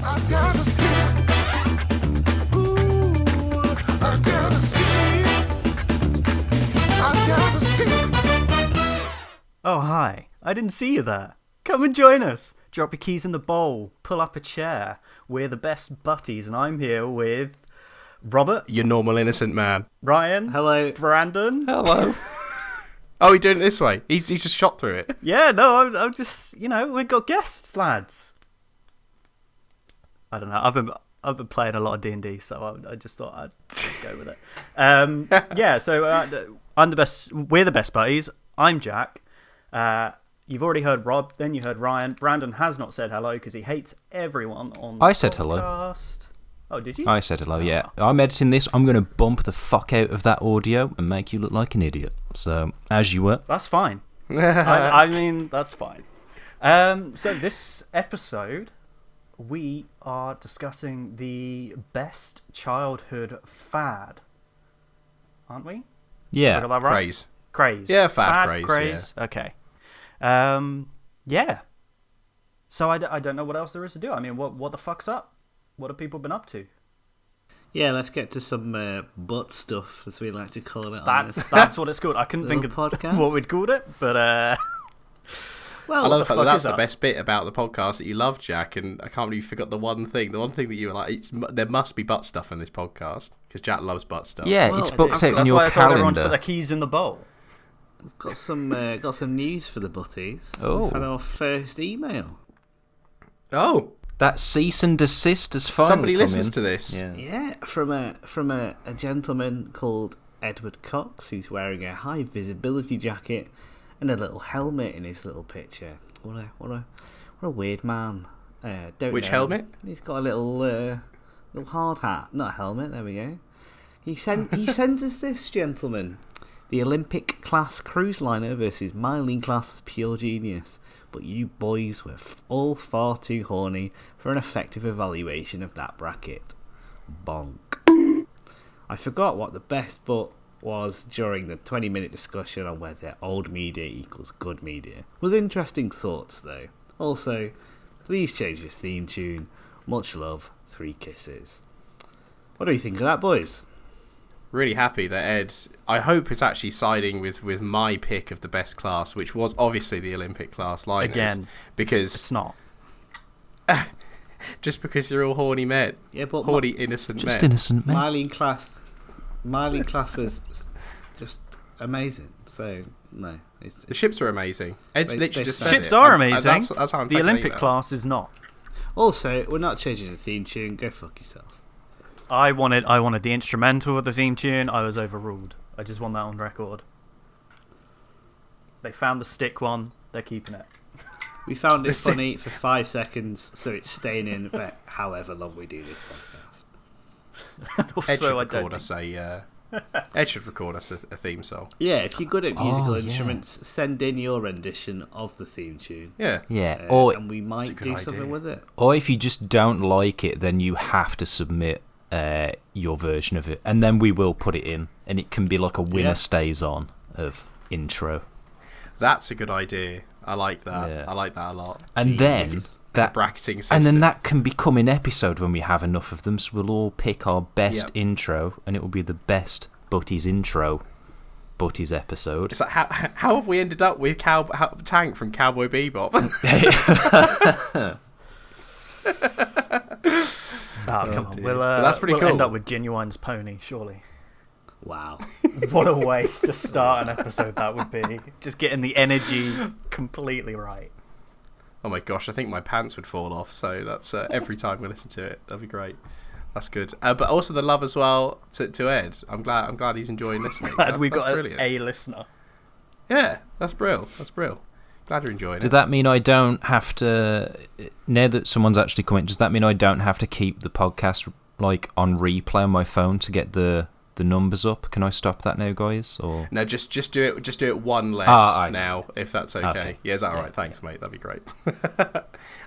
I got a stick. Ooh, I got a stick. I got a stick. Oh, hi. I didn't see you there. Come and join us. Drop your keys in the bowl. Pull up a chair. We're the best Butties, and I'm here with Robert. Your normal innocent man. Ryan. Hello. Brandon. Hello. Oh, we're doing it this way. He's just shot through it. Yeah, no, I'm just, we've got guests, lads. I don't know. I've been playing a lot of D&D, so I just thought I'd go with it. Yeah, so I'm the best. We're the best buddies. I'm Jack. You've already heard Rob, then you heard Ryan. Brandon has not said hello because he hates everyone on the I said podcast. hello. Oh, did you? I said hello, yeah. I'm editing this. I'm going to bump the fuck out of that audio and make you look like an idiot. So, as you were. That's fine. I mean, that's fine. So this episode, we are discussing the best childhood fad. Aren't we? Yeah. Did I got that right? Craze. Craze. Yeah, fad craze. Yeah. Okay. Yeah. So I don't know what else there is to do. I mean, what the fuck's up? What have people been up to? Yeah, let's get to some butt stuff, as we like to call it. That's what it's called. I couldn't think of podcast. what we'd called it, but well, I love the fact that that's is the up? best bit about the podcast that you love, Jack, and I can't believe you forgot the one thing that you were like, there must be butt stuff in this podcast, because Jack loves butt stuff. Yeah, Well, it's booked out in that's your why I told everyone to put calendar. their keys in the bowl. We've got some news for the Butties. Oh. We've had our first email. Oh, That cease and desist has finally somebody come listens in. to this. Yeah. Yeah, from a gentleman called Edward Cox, who's wearing a high visibility jacket and a little helmet in his little picture. What a weird man. Which know. helmet? He's got a little hard hat, not a helmet. There we go. He sends us this, gentleman. The Olympic class cruise liner versus Myline class pure genius. But you boys were all far too horny for an effective evaluation of that bracket. Bonk. I forgot what the best butt was during the 20-minute discussion on whether old media equals good media. Was interesting thoughts, though. Also, please change your theme tune. Much love, 3 kisses. What do you think of that, boys? Really happy that Ed, I hope, is actually siding with my pick of the best class, which was obviously the Olympic class liners. Again, because it's not. Just because you're all horny men. Yeah, but Horny, innocent Just men. innocent men. Myline class was just amazing. So no, The ships are amazing. Ed's They- literally they just suck. said Ships it. are I'm- amazing. That's how I'm The taking Olympic email. class is not. Also, we're not changing the theme tune. Go fuck yourself. I wanted the instrumental of the theme tune. I was overruled. I just want that on record. They found the stick one. They're keeping it. We found it funny for 5 seconds, so it's staying in for however long we do this podcast. And Ed should also, I don't record us Ed should record us a theme song. Yeah, if you're good at musical Oh, yeah. instruments, send in your rendition of the theme tune. Yeah. Yeah. And we might a good do something idea. with it. Or if you just don't like it, then you have to submit your version of it. And then we will put it in. And it can be like a winner stays on of intro. That's a good idea. I like that. Yeah. I like that a lot. And then that Bracketing system. and then that can become an episode when we have enough of them. So we'll all pick our best Yep. intro, and it will be the best Butties intro, Butties episode. It's like, how have we ended up with Tank from Cowboy Bebop? Oh, come on. dear. We'll, But that's pretty we'll end cool. up with Genuine's Pony, surely. Wow. What a way to start an episode that would be. Just getting the energy completely right. Oh my gosh, I think my pants would fall off. So that's every time we listen to it. That'd be great. That's good. But also the love as well to Ed. I'm glad he's enjoying listening. Glad we've that's got brilliant. a listener. Yeah, that's brilliant. Glad you're enjoying Does it. that mean I don't have to, now that someone's actually come in, does that mean I don't have to keep the podcast like on replay on my phone to get the numbers up? Can I stop that now, guys? Or No, just do it. Just do it one less now, if that's okay. Okay. Yeah, is that all right? Yeah, Thanks, mate. That'd be great.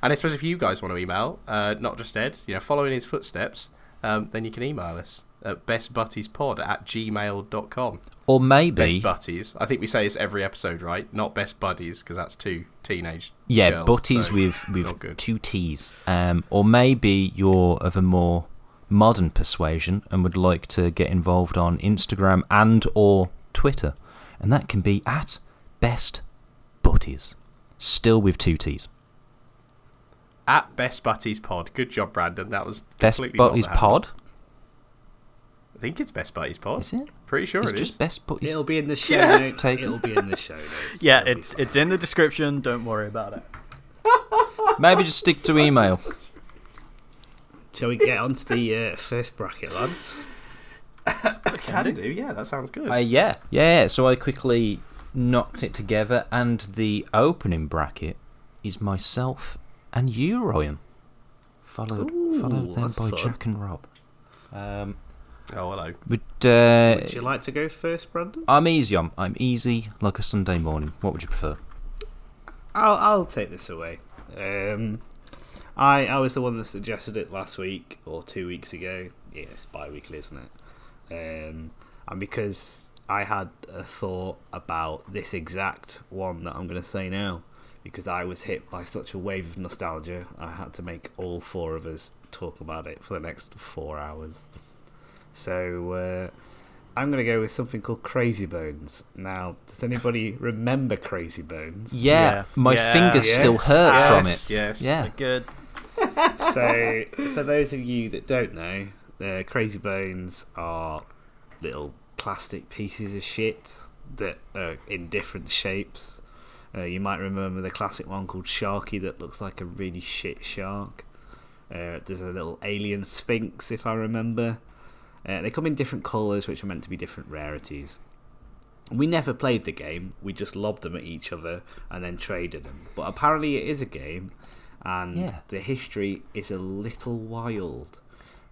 And I suppose if you guys want to email, not just Ed, follow in his footsteps, then you can email us at bestbuttiespod@gmail.com. Or maybe... Best Butties. I think we say this every episode, right? Not Best Buddies, because that's two teenage Yeah, girls, Butties so with not good. 2 T's. Or maybe you're of a more modern persuasion and would like to get involved on Instagram and or Twitter. And that can be at Best Butties. Still with 2 T's. At Best Butties Pod. Good job, Brandon. That was Best completely not Butties what Pod? happened. I think it's Best Buddies Pod. Is it? Pretty sure It's it just is. Best Butties. It'll be in the show Yeah. notes. Take- It'll be in the show notes. Yeah, It'll be it's fine. in the description. Don't worry about it. Maybe just stick to email. Shall we get on to the first bracket, lads? Can do. Yeah, that sounds good. Yeah. So I quickly knocked it together, and the opening bracket is myself and you, Ryan. Followed then that's by fun. Jack and Rob. Oh, hello. Would Would you like to go first, Brandon? I'm easy. I'm easy like a Sunday morning. What would you prefer? I'll take this away. I was the one that suggested it last week or 2 weeks ago. Yeah, it's bi-weekly, isn't it? And because I had a thought about this exact one that I'm going to say now, because I was hit by such a wave of nostalgia, I had to make all 4 of us talk about it for the next 4 hours. So I'm going to go with something called Crazy Bones. Now, does anybody remember Crazy Bones? Yeah, my Yeah. fingers Yes. still hurt from Yes, it. yes. Yeah. Good. So, for those of you that don't know, the Crazy Bones are little plastic pieces of shit that are in different shapes. You might remember the classic one called Sharky that looks like a really shit shark. There's a little alien sphinx, if I remember. They come in different colours, which are meant to be different rarities. We never played the game, we just lobbed them at each other and then traded them. But apparently it is a game, and Yeah. the history is a little wild,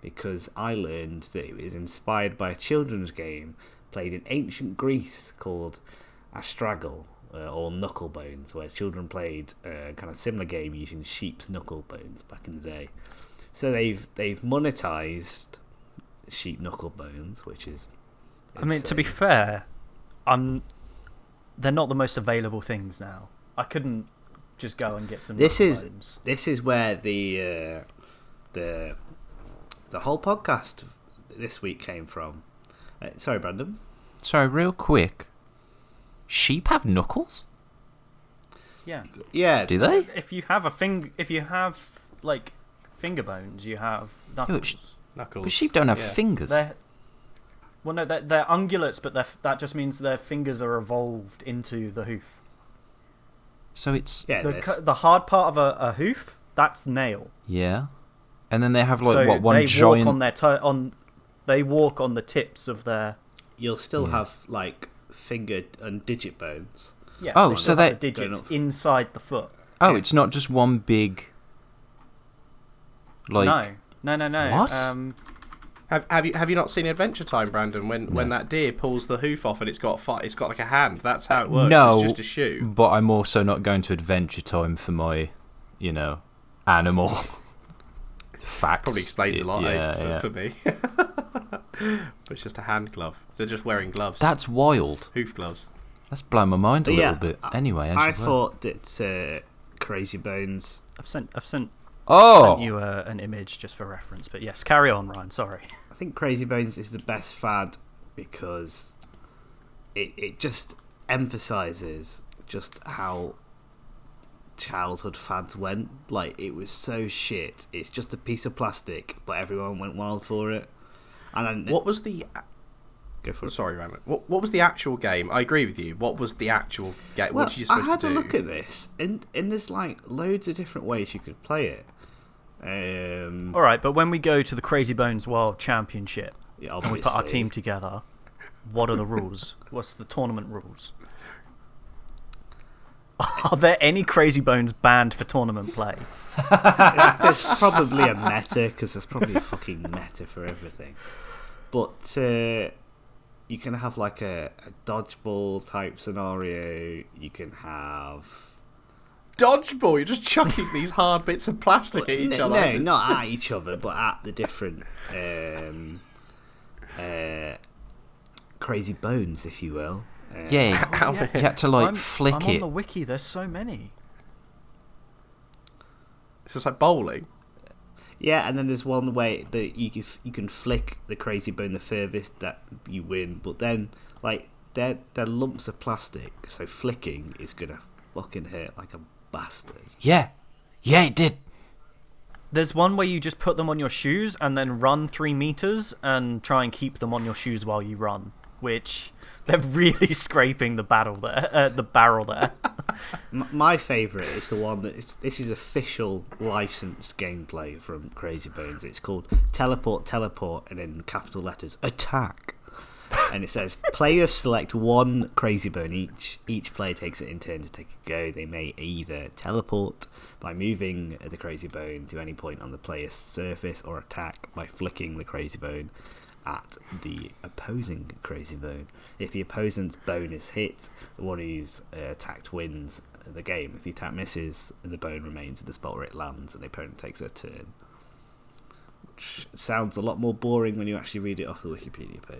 because I learned that it was inspired by a children's game played in ancient Greece called Astragal, or Knucklebones, where children played a kind of similar game using sheep's knuckle bones back in the day. So they've monetized sheep knuckle bones, which is I mean, to be insane. fair, they're not the most available things now. I couldn't just go and get some. This knuckle is bones. this is where the whole podcast this week came from. Sorry, Brandon. Sorry, real quick. Sheep have knuckles? Yeah. Yeah, Do they? If you have like finger bones, you have but knuckles. Knuckles. But sheep don't have Yeah. fingers. They're ungulates, but that just means their fingers are evolved into the hoof. So it's... yeah. The hard part of a hoof, that's nail. Yeah. And then they have like, So what, one they giant... walk on their they walk on the tips of their. You'll still have like finger and digit bones. Yeah. Oh, they so still they- have the digits Going up. inside the foot. Oh, Yeah. it's not just one big... Like... No. What? Have you not seen Adventure Time, Brandon? When that deer pulls the hoof off and it's got like a hand. That's how it works. No, It's just a shoe. but I'm also not going to Adventure Time for my, animal facts. Probably explains a lot Yeah. for me. But it's just a hand glove. They're just wearing gloves. That's wild. Hoof gloves. That's blown my mind a But yeah, little bit. Anyway, as I you were. thought that Crazy Bones. I've sent Oh! you an image just for reference. But yes, carry on, Ryan. Sorry. I think Crazy Bones is the best fad because it just emphasises just how childhood fads went. Like, it was so shit. It's just a piece of plastic, but everyone went wild for it. And then What was the... go for it. Sorry, Ryan. What was the actual game? I agree with you. What was the actual game? Well, What are you supposed I had to do? a look at this, and there's like loads of different ways you could play it. All right, but when we go to the Crazy Bones World Championship Yeah, and we put our obviously. team together, what are the rules? What's the tournament rules? Are there any Crazy Bones banned for tournament play? There's probably a meta, because there's probably a fucking meta for everything. But you can have like a dodgeball type scenario. You can have... Dodgeball. You're just chucking these hard bits of plastic at each other. No, not at each other, but at the different crazy bones, if you will. Yeah, Oh, yeah. you had to like I'm flick on it. the wiki. There's so many. It's just like bowling. Yeah, and then there's one way that you can flick the crazy bone the furthest that you win, but then like they're lumps of plastic, so flicking is gonna fucking hurt like a bastard. Yeah, it did. There's one where you just put them on your shoes and then run 3 meters and try and keep them on your shoes while you run, which they're really scraping the barrel there. My favourite is the one this is official licensed gameplay from Crazy Bones. It's called Teleport, and in capital letters, Attack. And it says, players select one Crazy Bone each. Each player takes it in turn to take a go. They may either teleport by moving the Crazy Bone to any point on the player's surface, or attack by flicking the Crazy Bone at the opposing Crazy Bone. If the opponent's bone is hit, the one who's attacked wins the game. If the attack misses, the bone remains in the spot where it lands and the opponent takes their turn. Which sounds a lot more boring when you actually read it off the Wikipedia page.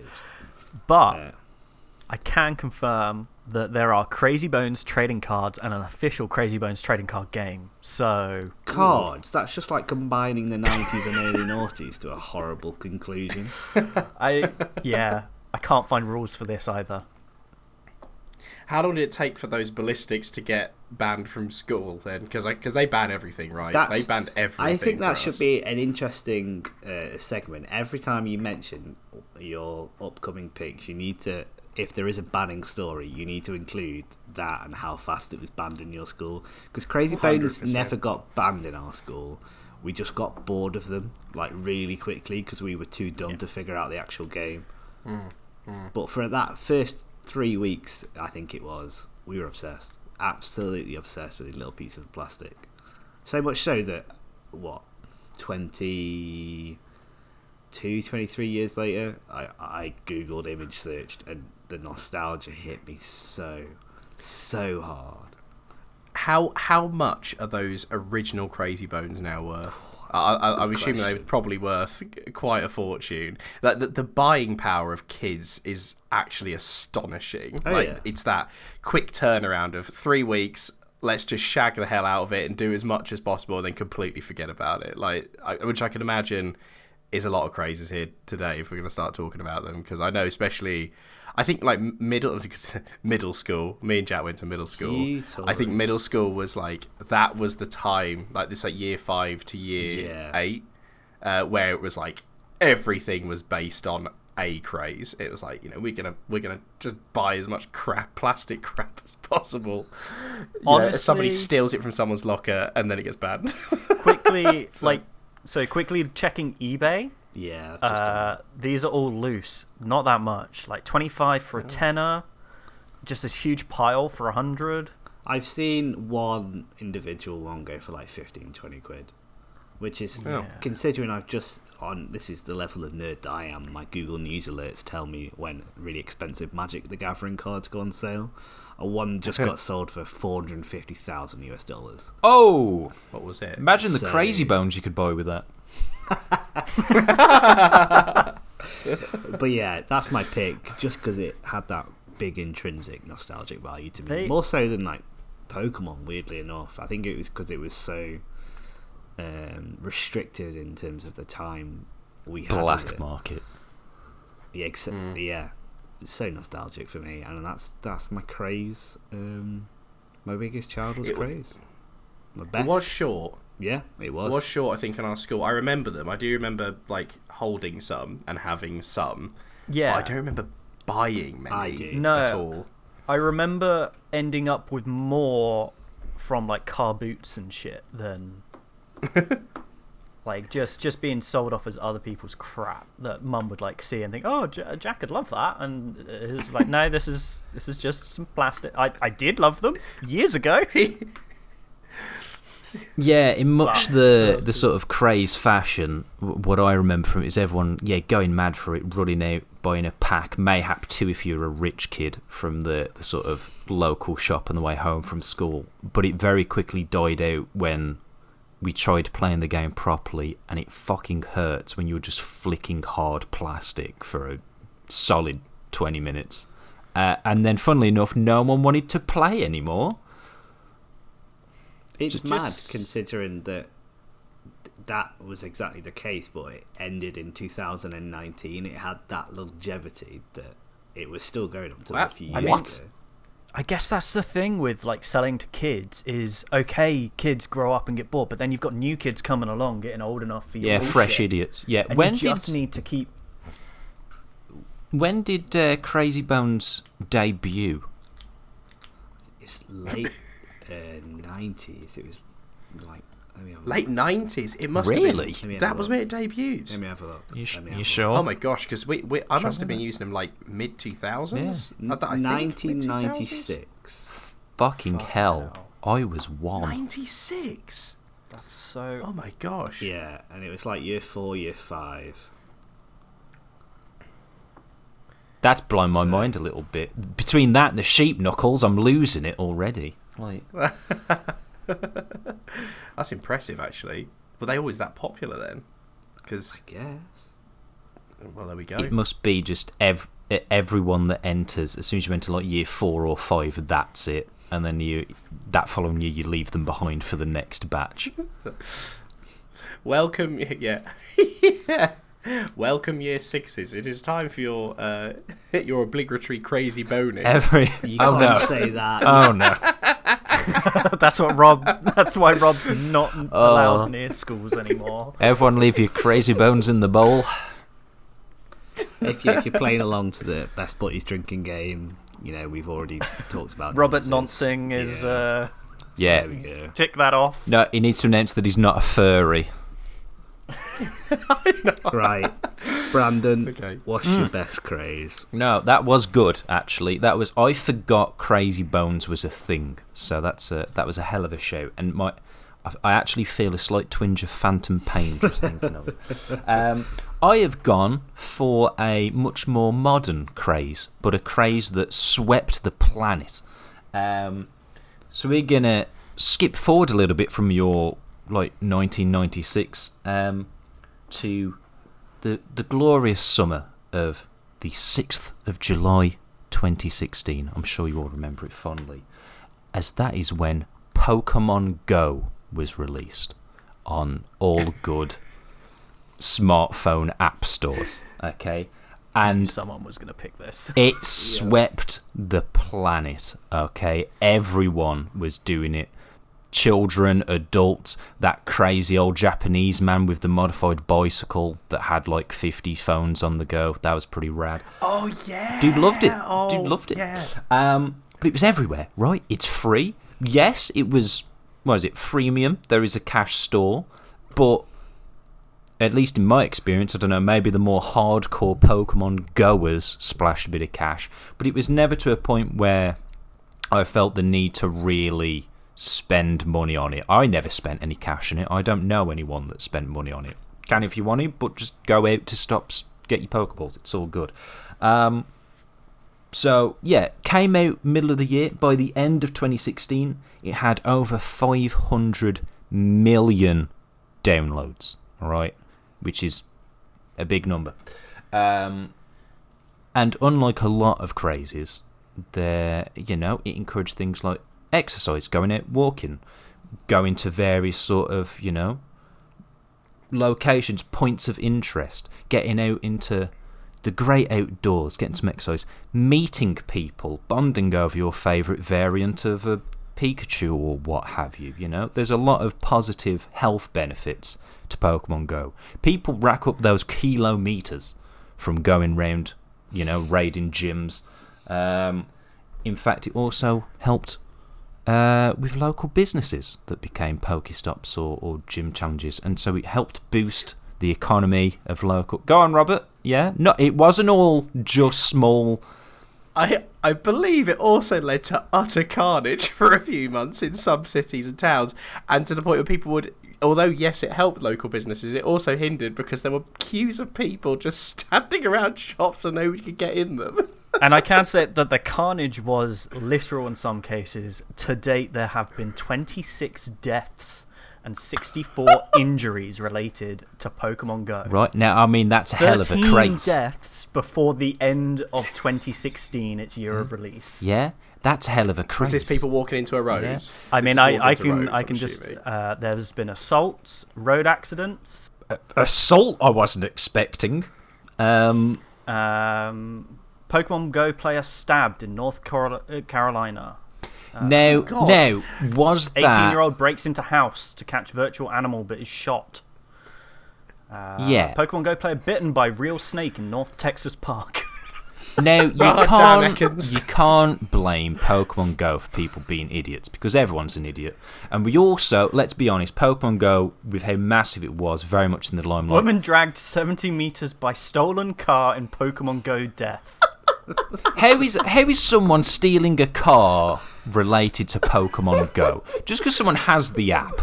But I can confirm that there are Crazy Bones trading cards and an official Crazy Bones trading card game. So Cards? That's just like combining the 90s and early noughties to a horrible conclusion. I can't find rules for this either. How long did it take for those ballistics to get banned from school then? Because they ban everything, right? They banned everything. I think that for should us. be an interesting segment. Every time you mention your upcoming picks, you need to, if there is a banning story, you need to include that and how fast it was banned in your school. Because Crazy Bones 100%. never got banned in our school. We just got bored of them like really quickly because we were too dumb to figure out the actual game. But for that first 3 weeks, I think it was, we were obsessed. Absolutely obsessed with a little piece of plastic. So much so that, 23 years later, I googled, image searched, and the nostalgia hit me so hard. How much are those original Crazy Bones now worth? I'm assuming they were probably worth quite a fortune. The buying power of kids is actually astonishing. It's that quick turnaround of 3 weeks. Let's just shag the hell out of it and do as much as possible, and then completely forget about it. Which I can imagine is a lot of crazes here today if we're going to start talking about them, because I know especially. I think like middle school. Me and Jack went to middle school. I think middle school was like that was the time, like this like year 5 to year 8, where it was like everything was based on a craze. It was like, we're gonna just buy as much plastic crap as possible. Honestly, if somebody steals it from someone's locker and then it gets banned. quickly checking eBay. Yeah, I've just done these are all loose, not that much. Like 25 for a tenner, just this huge pile for 100. I've seen one individual one go for like 15-20 quid, which is, considering I've just this is the level of nerd that I am, my Google News alerts tell me when really expensive Magic the Gathering cards go on sale. One just got sold for $450,000. Oh, What was it? imagine the Crazy Bones you could buy with that. But yeah, that's my pick, just because it had that big intrinsic nostalgic value to me, more so than like Pokemon. Weirdly enough, I think it was because it was so restricted in terms of the time we had. Black market. Yeah, yeah, it's so nostalgic for me, and that's my craze. My biggest childhood craze. My best. It was short. Yeah, it was. It was short, I think, in our school. I remember them. I do remember like holding some and having some. Yeah. But I don't remember buying many I do. at all. I remember ending up with more from like car boots and shit than like just being sold off as other people's crap that mum would like see and think, oh, Jack would love that, and it's like, no, this is just some plastic. I did love them years ago. Yeah, in much the sort of craze fashion, what I remember from it is everyone going mad for it, running out, buying a pack, mayhap 2 if you're a rich kid, from the sort of local shop on the way home from school. But it very quickly died out when we tried playing the game properly, and it fucking hurts when you're just flicking hard plastic for a solid 20 minutes. And then, funnily enough, no one wanted to play anymore. It's mad considering that was exactly the case, but it ended in 2019. It had that longevity that it was still going up to a few years ago. I guess that's the thing with like selling to kids is, okay, kids grow up and get bored, but then you've got new kids coming along getting old enough for your bullshit. Fresh idiots. Yeah, and you just need to keep... When did Crazy Bones debut? It's late 90s. It was like... Late 90s? It must really? have been. That was when it debuted. Let me have a look. You sure? Oh my gosh, because I must have been using them like mid-2000s? Yeah. 1996. Fucking hell. I was 1. 96? That's so... Oh my gosh. Yeah, and it was like year 4, year 5. That's blown my mind a little bit. Between that and the sheep knuckles, I'm losing it already. Like, that's impressive, actually. Were they always that popular then? Because I guess. Well, there we go. it must be just everyone that enters, as soon as you enter like year 4 or 5, that's it. And then that following year, you leave them behind for the next batch. Welcome, yeah. Yeah. Welcome, year 6s. It is time for your obligatory crazy boning. You can't say that. Oh no. That's why Rob's not allowed near schools anymore. Everyone leave your crazy bones in the bowl. If you're playing along to the Best Butties drinking game, we've already talked about Robert Nonsing is... Yeah. There we go. Tick that off. No, he needs to announce that he's not a furry. Right. Brandon, Okay. what's your best craze? No, that was good, actually. I forgot Crazy Bones was a thing, so that was a hell of a show. And I actually feel a slight twinge of phantom pain just thinking of it. I have gone for a much more modern craze, but a craze that swept the planet. So we're going to skip forward a little bit from your 1996 to the glorious summer of the 6th of July 2016. I'm sure you all remember it fondly, as that is when Pokemon Go was released on all good smartphone app stores. Okay, and someone was going to pick this. It swept the planet. Okay, everyone was doing it. Children, adults, that crazy old Japanese man with the modified bicycle that had like 50 phones on the go. That was pretty rad. Oh, yeah. Dude loved it. Oh, Dude loved it. Yeah. But it was everywhere, right? It's free. Yes, it was, freemium. There is a cash store. But at least in my experience, I don't know, maybe the more hardcore Pokemon goers splashed a bit of cash. But it was never to a point where I felt the need to really spend money on it. I never spent any cash on it. I don't know anyone that spent money on it. Can if you want to, but just go out to get your Pokeballs. It's all good. So yeah, came out middle of the year. By the end of 2016, it had over 500 million downloads. All right, which is a big number. And unlike a lot of crazes, it encouraged things like exercise, going out walking, going to various sort of, locations, points of interest, getting out into the great outdoors, getting some exercise, meeting people, bonding over your favourite variant of a Pikachu or what have you. There's a lot of positive health benefits to Pokemon Go. People rack up those kilometres from going round, raiding gyms. In fact, it also helped with local businesses that became Pokestops or gym challenges, and so it helped boost the economy of local... Go on, Robert. Yeah? No, it wasn't all just small... I believe it also led to utter carnage for a few months in some cities and towns, and to the point where people would... Although, yes, it helped local businesses, it also hindered because there were queues of people just standing around shops and nobody could get in them. And I can say that the carnage was literal in some cases. To date, there have been 26 deaths and 64 injuries related to Pokemon Go. Right, now, I mean, that's a hell of a 13 craze. deaths before the end of 2016, its year of release. Yeah, that's a hell of a craze. Is this people walking into a road? Yeah. I mean, This is walking I into can roads, I I'm can just assuming. there's been assaults, road accidents, Assault I wasn't expecting. Pokemon Go player stabbed in North Carolina. Now, was that... 18-year-old breaks into house to catch virtual animal but is shot. Yeah. Pokemon Go player bitten by real snake in North Texas Park. Now, Dan Atkins. you can't blame Pokemon Go for people being idiots, because everyone's an idiot. And we also, let's be honest, Pokemon Go, with how massive it was, very much in the limelight. Woman dragged 70 meters by stolen car in Pokemon Go death. How is someone stealing a car related to Pokemon Go? Just because someone has the app,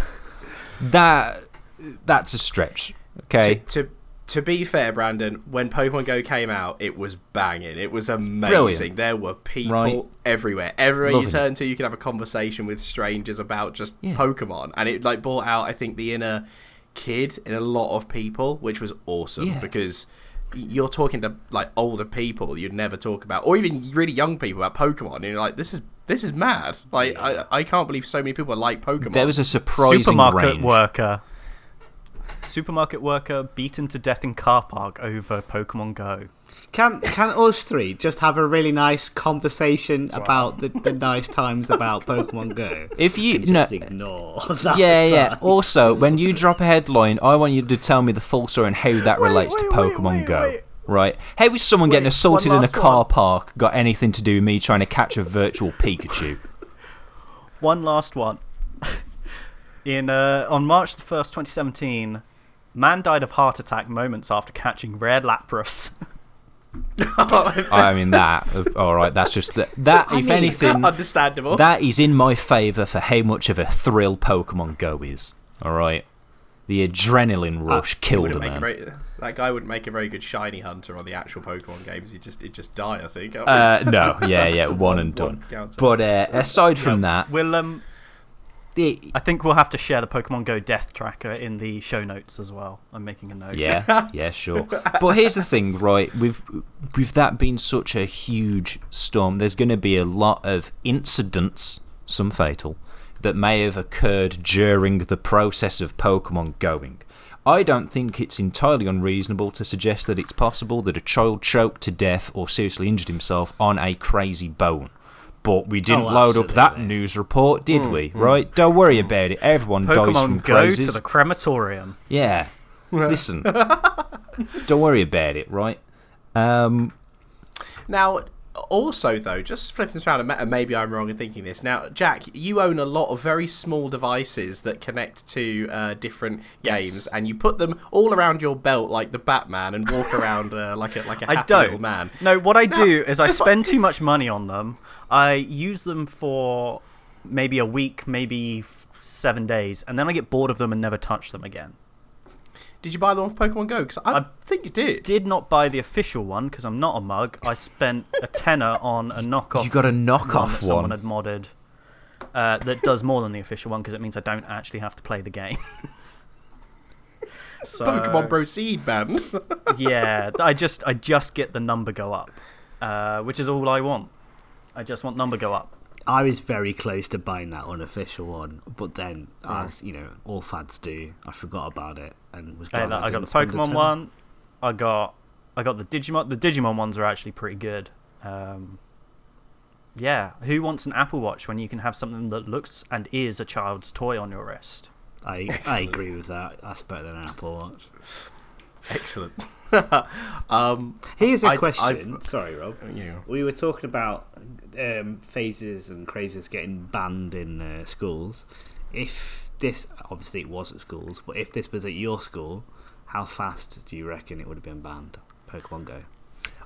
that's a stretch. Okay. To be fair, Brandon, when Pokemon Go came out, it was banging. It was amazing. Brilliant. There were people Right. everywhere. Everywhere Loving you turn to, you could have a conversation with strangers about just Pokemon. And it like brought out, I think, the inner kid in a lot of people, which was awesome Yeah. because you're talking to like older people you'd never talk about, or even really young people about Pokemon. And you're like, this is mad. Like I can't believe so many people like Pokemon. There was a surprising Supermarket worker beaten to death in car park over Pokemon Go. Can us three just have a really nice conversation about the nice times about Pokemon Go? If you Just ignore that. yeah. side. Also, when you drop a headline, I want you to tell me the full story and how that relates to Pokemon Go. Right? How is someone getting assaulted in a last car one. park got anything to do with me trying to catch a virtual Pikachu? One last one. On March the 1st, 2017, man died of heart attack moments after catching rare Lapras. I mean, all right, that's just that. If anything, understandable. that is in my favour for how much of a thrill Pokemon Go is. All right, the adrenaline rush killed a man. That guy wouldn't make a very good shiny hunter on the actual Pokemon games. He'd just die, I think. No, yeah, one and done. counter. But aside from that, We'll I think we'll have to share the Pokemon Go death tracker in the show notes as well. I'm making a note. yeah, sure. But here's the thing, right? With that being such a huge storm, there's going to be a lot of incidents, some fatal, that may have occurred during the process of Pokemon going. I don't think it's entirely unreasonable to suggest that it's possible that a child choked to death or seriously injured himself on a crazy bone. But we didn't load up that news report, did we? Right? Don't worry about it. Everyone dies from Pokemon Go crazes. to the crematorium. Yeah. Listen. Don't worry about it, right? Now, also, though, just flipping this around, and maybe I'm wrong in thinking this. Now, Jack, you own a lot of very small devices that connect to different games, and you put them all around your belt like the Batman and walk around like a happy little man. No, what I do is I spend too much money on them. I use them for maybe a week, maybe 7 days, and then I get bored of them and never touch them again. Did you buy the one for Pokemon Go? Because I think you did. Did not buy the official one because I'm not a mug. I spent a tenner on a knockoff. You got a knockoff that someone had modded that does more than the official one because it means I don't actually have to play the game. So, Pokemon Proceed, man. yeah, I just get the number go up, which is all I want. I just want number go up. I was very close to buying that unofficial one, but then, as you know, all fads do, I forgot about it and was glad I got the didn't spend a Pokemon ton. one. I got the Digimon. The Digimon ones are actually pretty good. Yeah, who wants an Apple Watch when you can have something that looks and is a child's toy on your wrist? I agree with that. That's better than an Apple Watch. Excellent. Here's a question. Sorry, Rob. Yeah. We were talking about phases and crazes getting banned in schools. If this, obviously it was at schools, but if this was at your school, how fast do you reckon it would have been banned? Pokemon Go.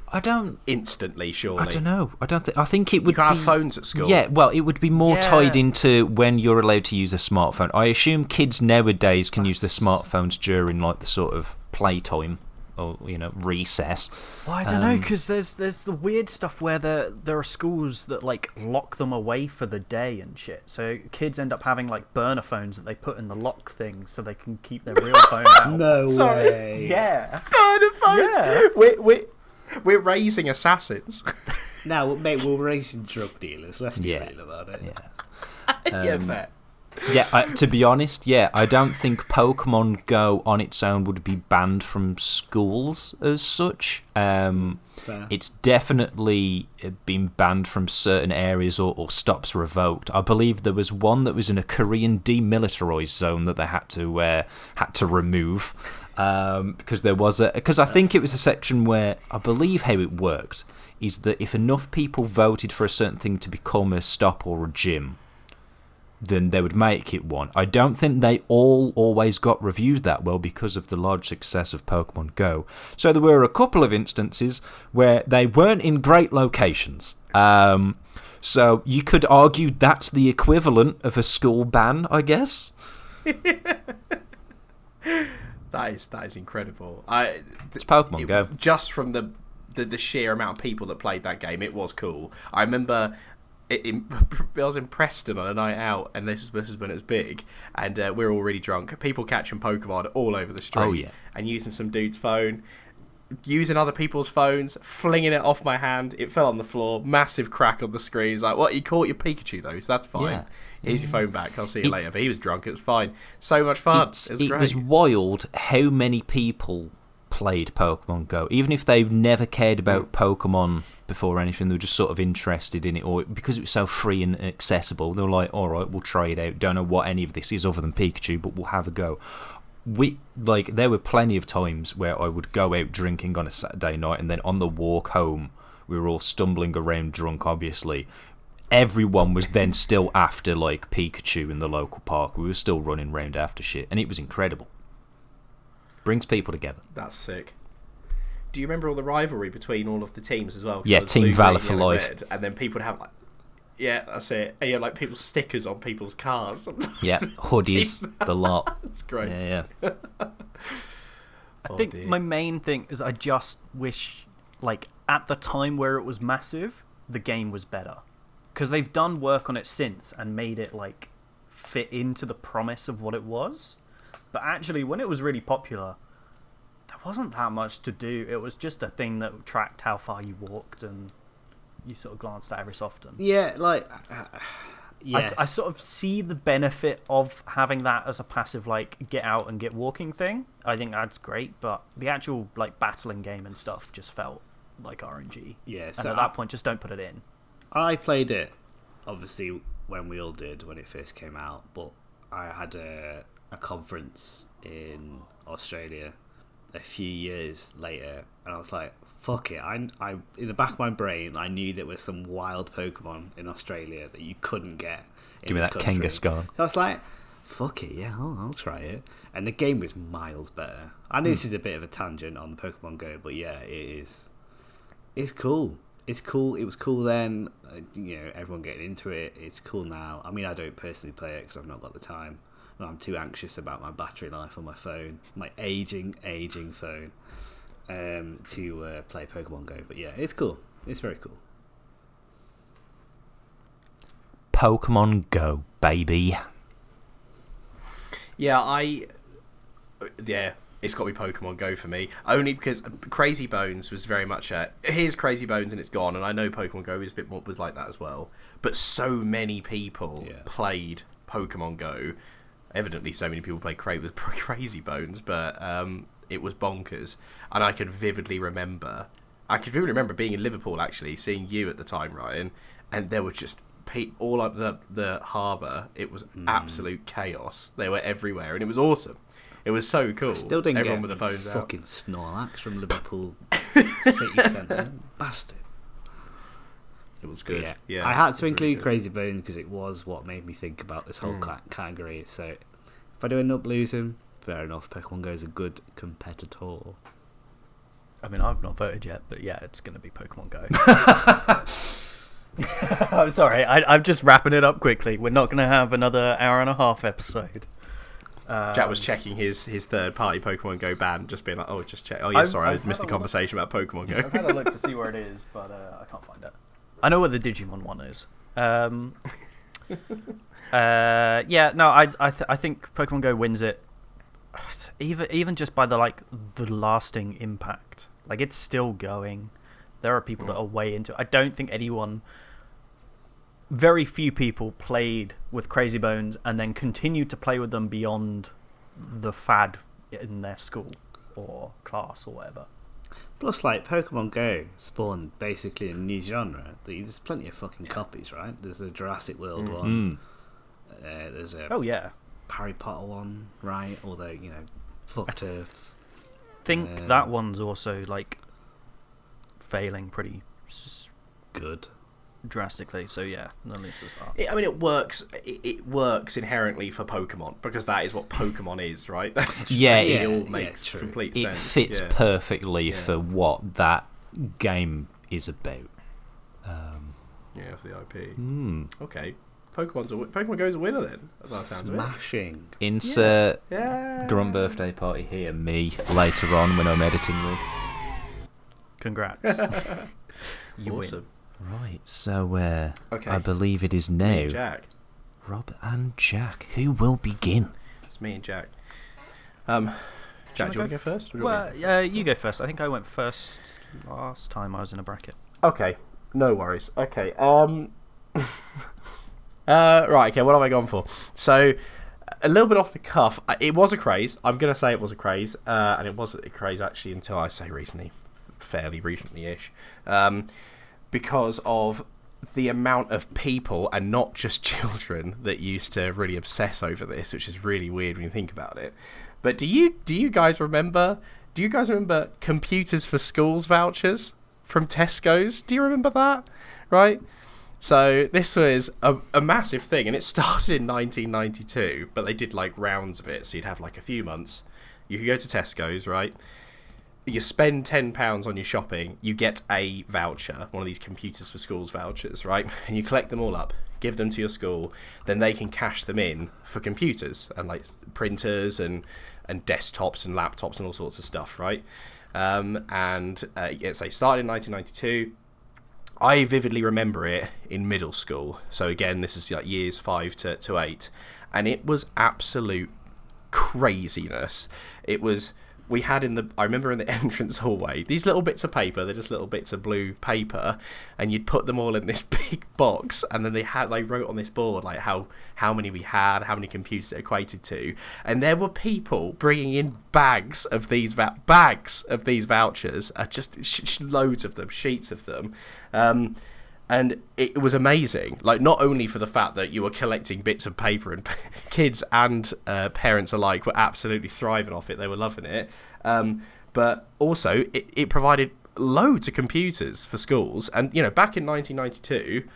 I don't... Instantly, surely. I don't know. I think it would You can't be... have phones at school. Yeah, well, it would be more Yeah. tied into when you're allowed to use a smartphone. I assume kids nowadays can use their smartphones during, like, the sort of playtime or recess. Well, I don't know, because there's the weird stuff where there are schools that like lock them away for the day and shit. So kids end up having like burner phones that they put in the lock thing so they can keep their real phone out. No Sorry. way. Yeah. Burner phones. Yeah. We're raising assassins. Now, mate, we're racing drug dealers. Let's be Yeah. real about it. Yeah. Yeah, fair. Yeah, to be honest, I don't think Pokemon Go on its own would be banned from schools as such. Fair. It's definitely been banned from certain areas or stops revoked. I believe there was one that was in a Korean demilitarized zone that they had to remove because I think it was a section where I believe how it worked is that if enough people voted for a certain thing to become a stop or a gym, then they would make it one. I don't think they all always got reviewed that well because of the large success of Pokemon Go. So there were a couple of instances where they weren't in great locations. So you could argue that's the equivalent of a school ban, I guess. That is incredible. It's Pokemon Go. Just from the sheer amount of people that played that game, it was cool. I remember I was in Preston on a night out, and this is when it was big, and we were all really drunk. People catching Pokemon all over the street. Oh, yeah. And using some dude's phone, using other people's phones, flinging it off my hand. It fell on the floor, massive crack on the screen. He's like, "What? You caught your Pikachu though, so that's fine. Yeah. Here's your phone back. I'll see you later." But he was drunk. It was fine. So much fun. It Great. was wild how many people played Pokemon Go, even if they never cared about Pokemon before anything. They were just sort of interested in it, or because it was so free and accessible, they were like, all right, we'll try it out. Don't know what any of this is other than Pikachu, but we'll have a go. There were plenty of times where I would go out drinking on a Saturday night, and then on the walk home we were all stumbling around drunk, obviously. Everyone was then still after like Pikachu in the local park. We were still running round after shit, and it was incredible. Brings people together. That's sick. Do you remember all the rivalry between all of the teams as well? 'Cause Yeah, there was Team blue, Valor green, for yellow, life. red, and then people would have like, yeah, that's it. And you had like people's stickers on people's cars. Yeah, hoodies, the lot. That's great. Yeah. I think my main thing is I just wish, like, at the time where it was massive, the game was better. Because they've done work on it since and made it, like, fit into the promise of what it was. But actually, when it was really popular, there wasn't that much to do. It was just a thing that tracked how far you walked and you sort of glanced at every so often. Yeah, like... yes. I sort of see the benefit of having that as a passive, like, get out and get walking thing. I think that's great, but the actual, like, battling game and stuff just felt like RNG. Yeah, and so at that point, just don't put it in. I played it, obviously, when we all did, when it first came out, but I had a conference in Australia a few years later, and I was like, fuck it. I in the back of my brain, I knew there was some wild Pokemon in Australia that you couldn't get in Give me this that country. Kangaskhan. So I was like, fuck it, yeah, I'll try it. And the game was miles better. I know this is a bit of a tangent on the Pokemon Go, but yeah, it is. It's cool. It's cool. It was cool then. Everyone getting into it. It's cool now. I mean, I don't personally play it because I've not got the time. And I'm too anxious about my battery life on my phone, my aging phone, to play Pokemon Go. But yeah, it's cool. It's very cool. Pokemon Go, baby. Yeah, it's got to be Pokemon Go for me. Only because Crazy Bones was very much here's Crazy Bones and it's gone. And I know Pokemon Go is a bit more was like that as well. But so many people played Pokemon Go. Evidently, so many people played Crazy Bones, but it was bonkers. And I can vividly remember being in Liverpool, actually, seeing you at the time, Ryan, and there were just all up the harbour. It was absolute chaos. They were everywhere, and it was awesome. It was so cool. Still didn't Everyone get with the phones fucking out. Snorlax from Liverpool City Centre. Bastard. It was good. I had to include Crazy Bones because it was what made me think about this whole category. So if I do end up losing, fair enough. Pokemon Go is a good competitor. I mean, I've not voted yet, but yeah, it's going to be Pokemon Go. I'm sorry, I'm just wrapping it up quickly. We're not going to have another hour and a half episode. Jack was checking his third-party Pokemon Go ban, just being like, oh, just check. Oh, yeah, sorry, I missed a conversation about Pokemon Go. I've had a look to see where it is, but I can't find it. I know where the Digimon one is. Yeah, no, I think Pokemon Go wins it. Even just by the lasting impact. Like, it's still going. There are people that are way into it. I don't think very few people played with Crazy Bones and then continued to play with them beyond the fad in their school or class or whatever. Plus, like, Pokemon Go spawned basically a new genre. There's plenty of fucking copies, right? There's a Jurassic World one. There's a Harry Potter one, right? Although, fuck turfs. I think that one's also, failing pretty good. Drastically, so yeah, at least it's that. I mean, it works. It works inherently for Pokemon because that is what Pokemon is, right? It all makes complete sense. It fits perfectly for what that game is about. For the IP. Okay, Pokemon Go's a winner then. That sounds smashing. Insert Grunt birthday party here. Me later on when I'm editing this. Congrats. You awesome. win. Right, so I believe it is now Jack. Rob and Jack. Who will begin? It's me and Jack. Jack, do you want to go first? Well, you go first. I think I went first last time I was in a bracket. Okay, no worries. Okay, right, okay, what have I gone for? So, a little bit off the cuff. It was a craze. I'm going to say it was a craze. And it wasn't a craze, actually, until I say recently. Fairly recently-ish. Because of the amount of people, and not just children, that used to really obsess over this, which is really weird when you think about it. But do you guys remember? Do you guys remember computers for schools vouchers from Tesco's? Do you remember that? Right. So this was a massive thing, and it started in 1992. But they did rounds of it, so you'd have a few months. You could go to Tesco's, right? You spend £10 on your shopping, you get a voucher, one of these computers for schools vouchers, right? And you collect them all up, give them to your school, then they can cash them in for computers and printers and desktops and laptops and all sorts of stuff, right? Yes, they started in 1992. I vividly remember it in middle school. So again, this is years 5 to 8, and it was absolute craziness. It was. I remember in the entrance hallway, these little bits of paper, they're just little bits of blue paper, and you'd put them all in this big box, and then they wrote on this board how many we had, how many computers it equated to, and there were people bringing in bags of these vouchers, just loads of them, sheets of them, and it was amazing, not only for the fact that you were collecting bits of paper, and kids and parents alike were absolutely thriving off it, they were loving it, but also it provided loads of computers for schools. And back in 1992,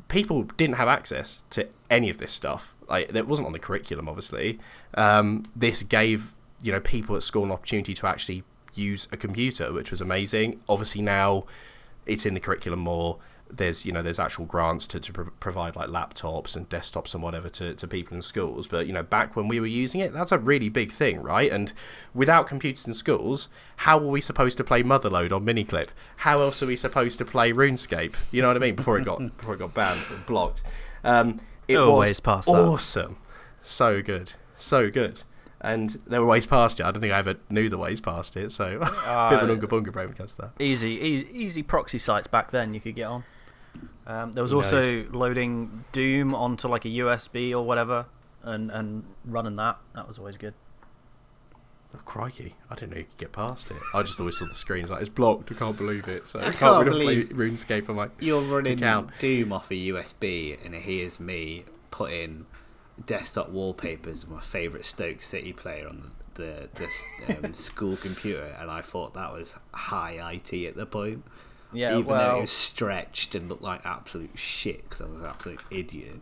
people didn't have access to any of this stuff. It wasn't on the curriculum, obviously. This gave people at school an opportunity to actually use a computer, which was amazing. Obviously now it's in the curriculum more. There's actual grants to provide laptops and desktops and whatever to people in schools, but back when we were using it, that's a really big thing, right? And without computers in schools, how were we supposed to play Motherload on Miniclip? How else are we supposed to play RuneScape? You know what I mean? Before it got banned and blocked. It was past awesome, so good, and there were ways past it. I don't think I ever knew the ways past it, so bit of an Unga Bunga brain because of that. Easy proxy sites back then you could get on. There was also loading Doom onto a USB or whatever and running that. That was always good. Oh, crikey. I didn't know you could get past it. I just always saw the screens it's blocked. I can't believe it. So I can't play RuneScape on my You're running account. Doom off a USB, and here's me putting desktop wallpapers of my favourite Stoke City player on the school computer, and I thought that was high IT at the point. Yeah, even though it was stretched and looked like absolute shit because I was an absolute idiot.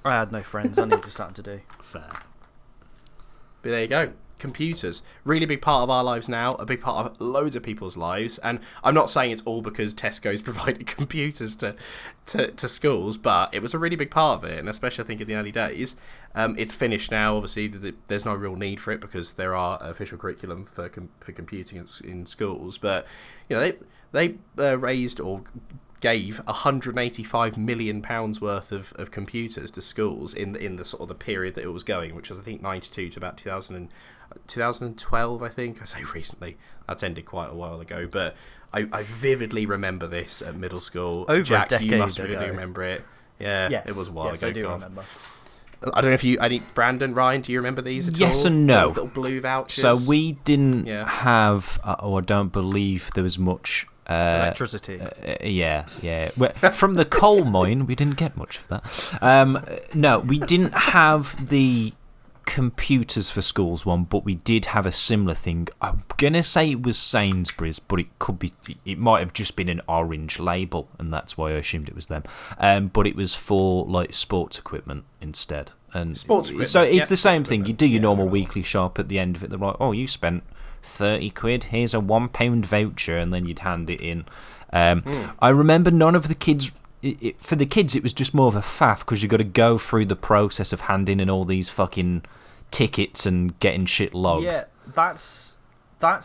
I had no friends. I needed something to do. Fair. But there you go. computers, really big part of our lives now, a big part of loads of people's lives. And I'm not saying it's all because Tesco's provided computers to schools, but it was a really big part of it, and especially I think in the early days. It's finished now. Obviously, there's no real need for it because there are official curriculum for computing in schools. But they raised or gave £185 million worth of computers to schools in the sort of the period that it was going, which was I think 92 to about 2012. I think I say recently. That's ended quite a while ago, but I vividly remember this at middle school. Over Jack, a decade you must ago. vividly remember it. Yeah, Yes, it was a while yes, ago. I do God. remember. I don't know if you, Brandon, Ryan, do you remember these at all? Yes and no. Little blue vouchers. So we didn't Yeah. have, or I don't believe there was much. Electricity. Yeah. Well, from the coal mine, we didn't get much of that. No, we didn't have the computers for schools one, but we did have a similar thing. I'm gonna say it was Sainsbury's, but it might have just been an orange label, and that's why I assumed it was them. But it was for like sports equipment instead. And Sports equipment, so it's yeah, the same sports thing. You equipment. do your Yeah, normal right. weekly shop at the end of it. They're like, oh, you spent 30 quid, here's a £1 voucher, and then you'd hand it in. I remember none of the kids, for the kids it was just more of a faff because you got to go through the process of handing in all these fucking tickets and getting shit logged. Yeah, that's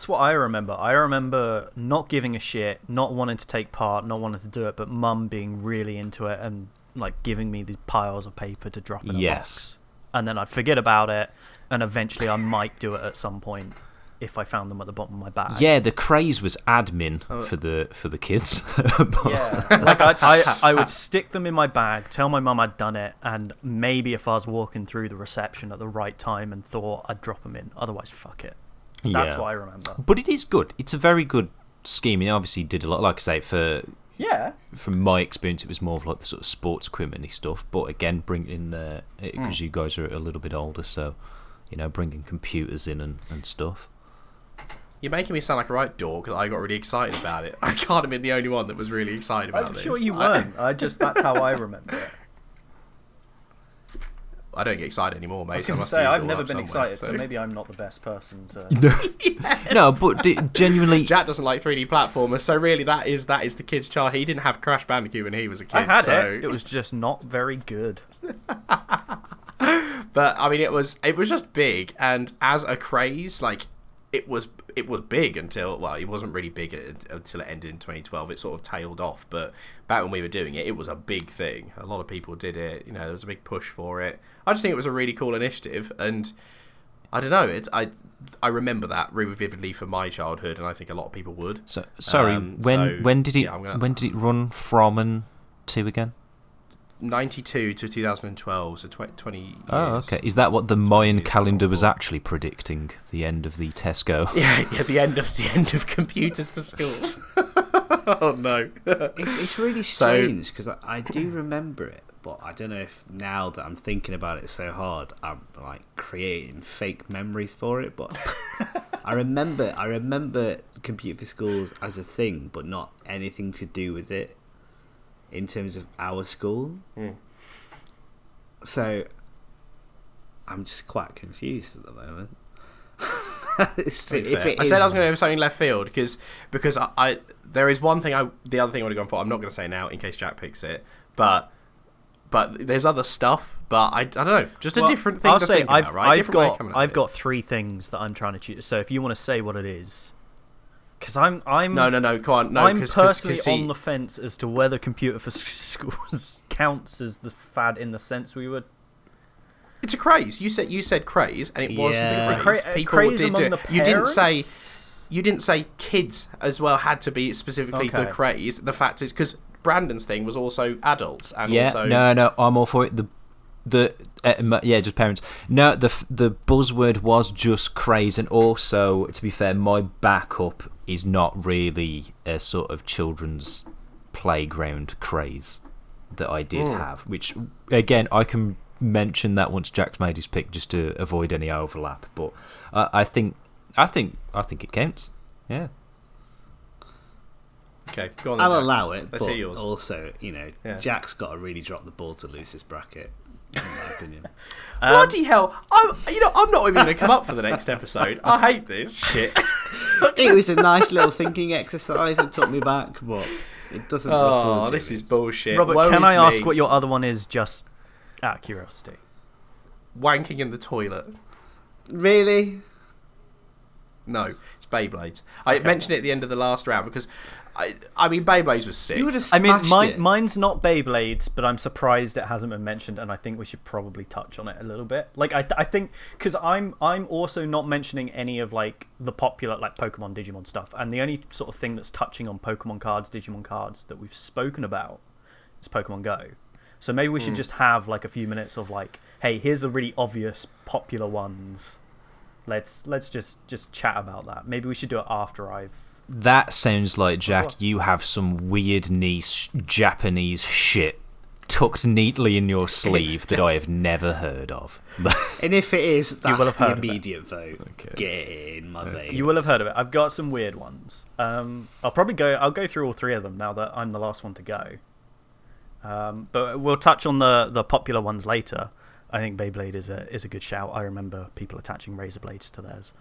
what I remember. I remember not giving a shit, not wanting to take part, not wanting to do it, but mum being really into it and like giving me these piles of paper to drop in a box. And then I'd forget about it, and eventually I might do it at some point if I found them at the bottom of my bag. Yeah, the Craze was admin for the kids. Yeah, like I would stick them in my bag, tell my mum I'd done it, and maybe if I was walking through the reception at the right time and thought I'd drop them in. Otherwise, fuck it. That's what I remember. But it is good. It's a very good scheme. It obviously did a lot. Like I say, from my experience, it was more of like the sort of sports equipment-y stuff. But again, bringing because you guys are a little bit older, so bringing computers in and stuff. You're making me sound like a right dork because I got really excited about it. I can't have been the only one that was really excited about I'm this. sure you weren't. That's how I remember it. I don't get excited anymore, mate. I was so going to must say, have used I've it all never up been somewhere, excited, so maybe I'm not the best person to... No, but genuinely, Jack doesn't like 3D platformers, so really that is the kid's child. He didn't have Crash Bandicoot when he was a kid. I had so... it. It was just not very good. But I mean, it was just big, and as a craze, like it was big until it wasn't really big until it ended in 2012. It sort of tailed off, but back when we were doing it, it was a big thing. A lot of people did it. There was a big push for it. I just think it was a really cool initiative, and I don't know. I remember that really vividly from my childhood, and I think a lot of people would. so sorry. When did it run from and to again? 92 to 2012, so 20 years. Oh, okay. Is that what the Mayan calendar was actually predicting? The end of the Tesco? Yeah, the end of computers for schools. Oh no. It's really strange because I do remember it, but I don't know if now that I'm thinking about it so hard, I'm like creating fake memories for it. But I remember computer for schools as a thing, but not anything to do with it in terms of our school. So I'm just quite confused at the moment. I said I was going to have something left field because I there is one thing the other thing I would have gone for. I'm not going to say now in case Jack picks it, but there's other stuff. But I don't know, just a different thing I'll to say think about, right? I've got three things that I'm trying to choose. So if you want to say what it is, because I'm no, come on, no. I'm personally on the fence as to whether computer for schools counts as the fad in the sense we would. It's a craze. You said craze, and it was Yeah. a craze. People craze did among do it. the You didn't say kids as well had to be specifically the Okay. craze. The fact is because Brandon's thing was also adults and also No, I'm all for it. Just parents. No, the buzzword was just craze, and also, to be fair, my backup is not really a sort of children's playground craze that I did have. Which again, I can mention that once Jack's made his pick, just to avoid any overlap. But I think it counts. Yeah. Okay, go on. Then, I'll Jack. allow it, Let's but hear yours. also, Yeah. Jack's got to really drop the ball to lose this bracket. In my opinion. Bloody hell! I'm not even going to come up for the next episode. I hate this shit. It was a nice little thinking exercise and took me back, but it doesn't. Oh, this is bullshit. Robert, Woe can is I ask me. what your other one is, just out of curiosity? Wanking in the toilet. Really? No, it's Beyblades. I mentioned it at the end of the last round because, I mean, Beyblades was sick. You would have I mean, smashed it. mine's not Beyblades, but I'm surprised it hasn't been mentioned, and I think we should probably touch on it a little bit. Like, I think because I'm also not mentioning any of like the popular like Pokemon, Digimon stuff, and the only sort of thing that's touching on Pokemon cards, Digimon cards that we've spoken about is Pokemon Go. So maybe we should just have like a few minutes of like, hey, here's the really obvious popular ones. Let's just chat about that. Maybe we should do it after I've. That sounds like, Jack, you have some weird niche Japanese shit tucked neatly in your sleeve that I have never heard of. And if it is, that's will have the heard of it. immediate vote. Okay. Get in my veins. You will have heard of it. I've got some weird ones. I'll go through all three of them now that I'm the last one to go. But we'll touch on the popular ones later. I think Beyblade is a good shout. I remember people attaching razor blades to theirs.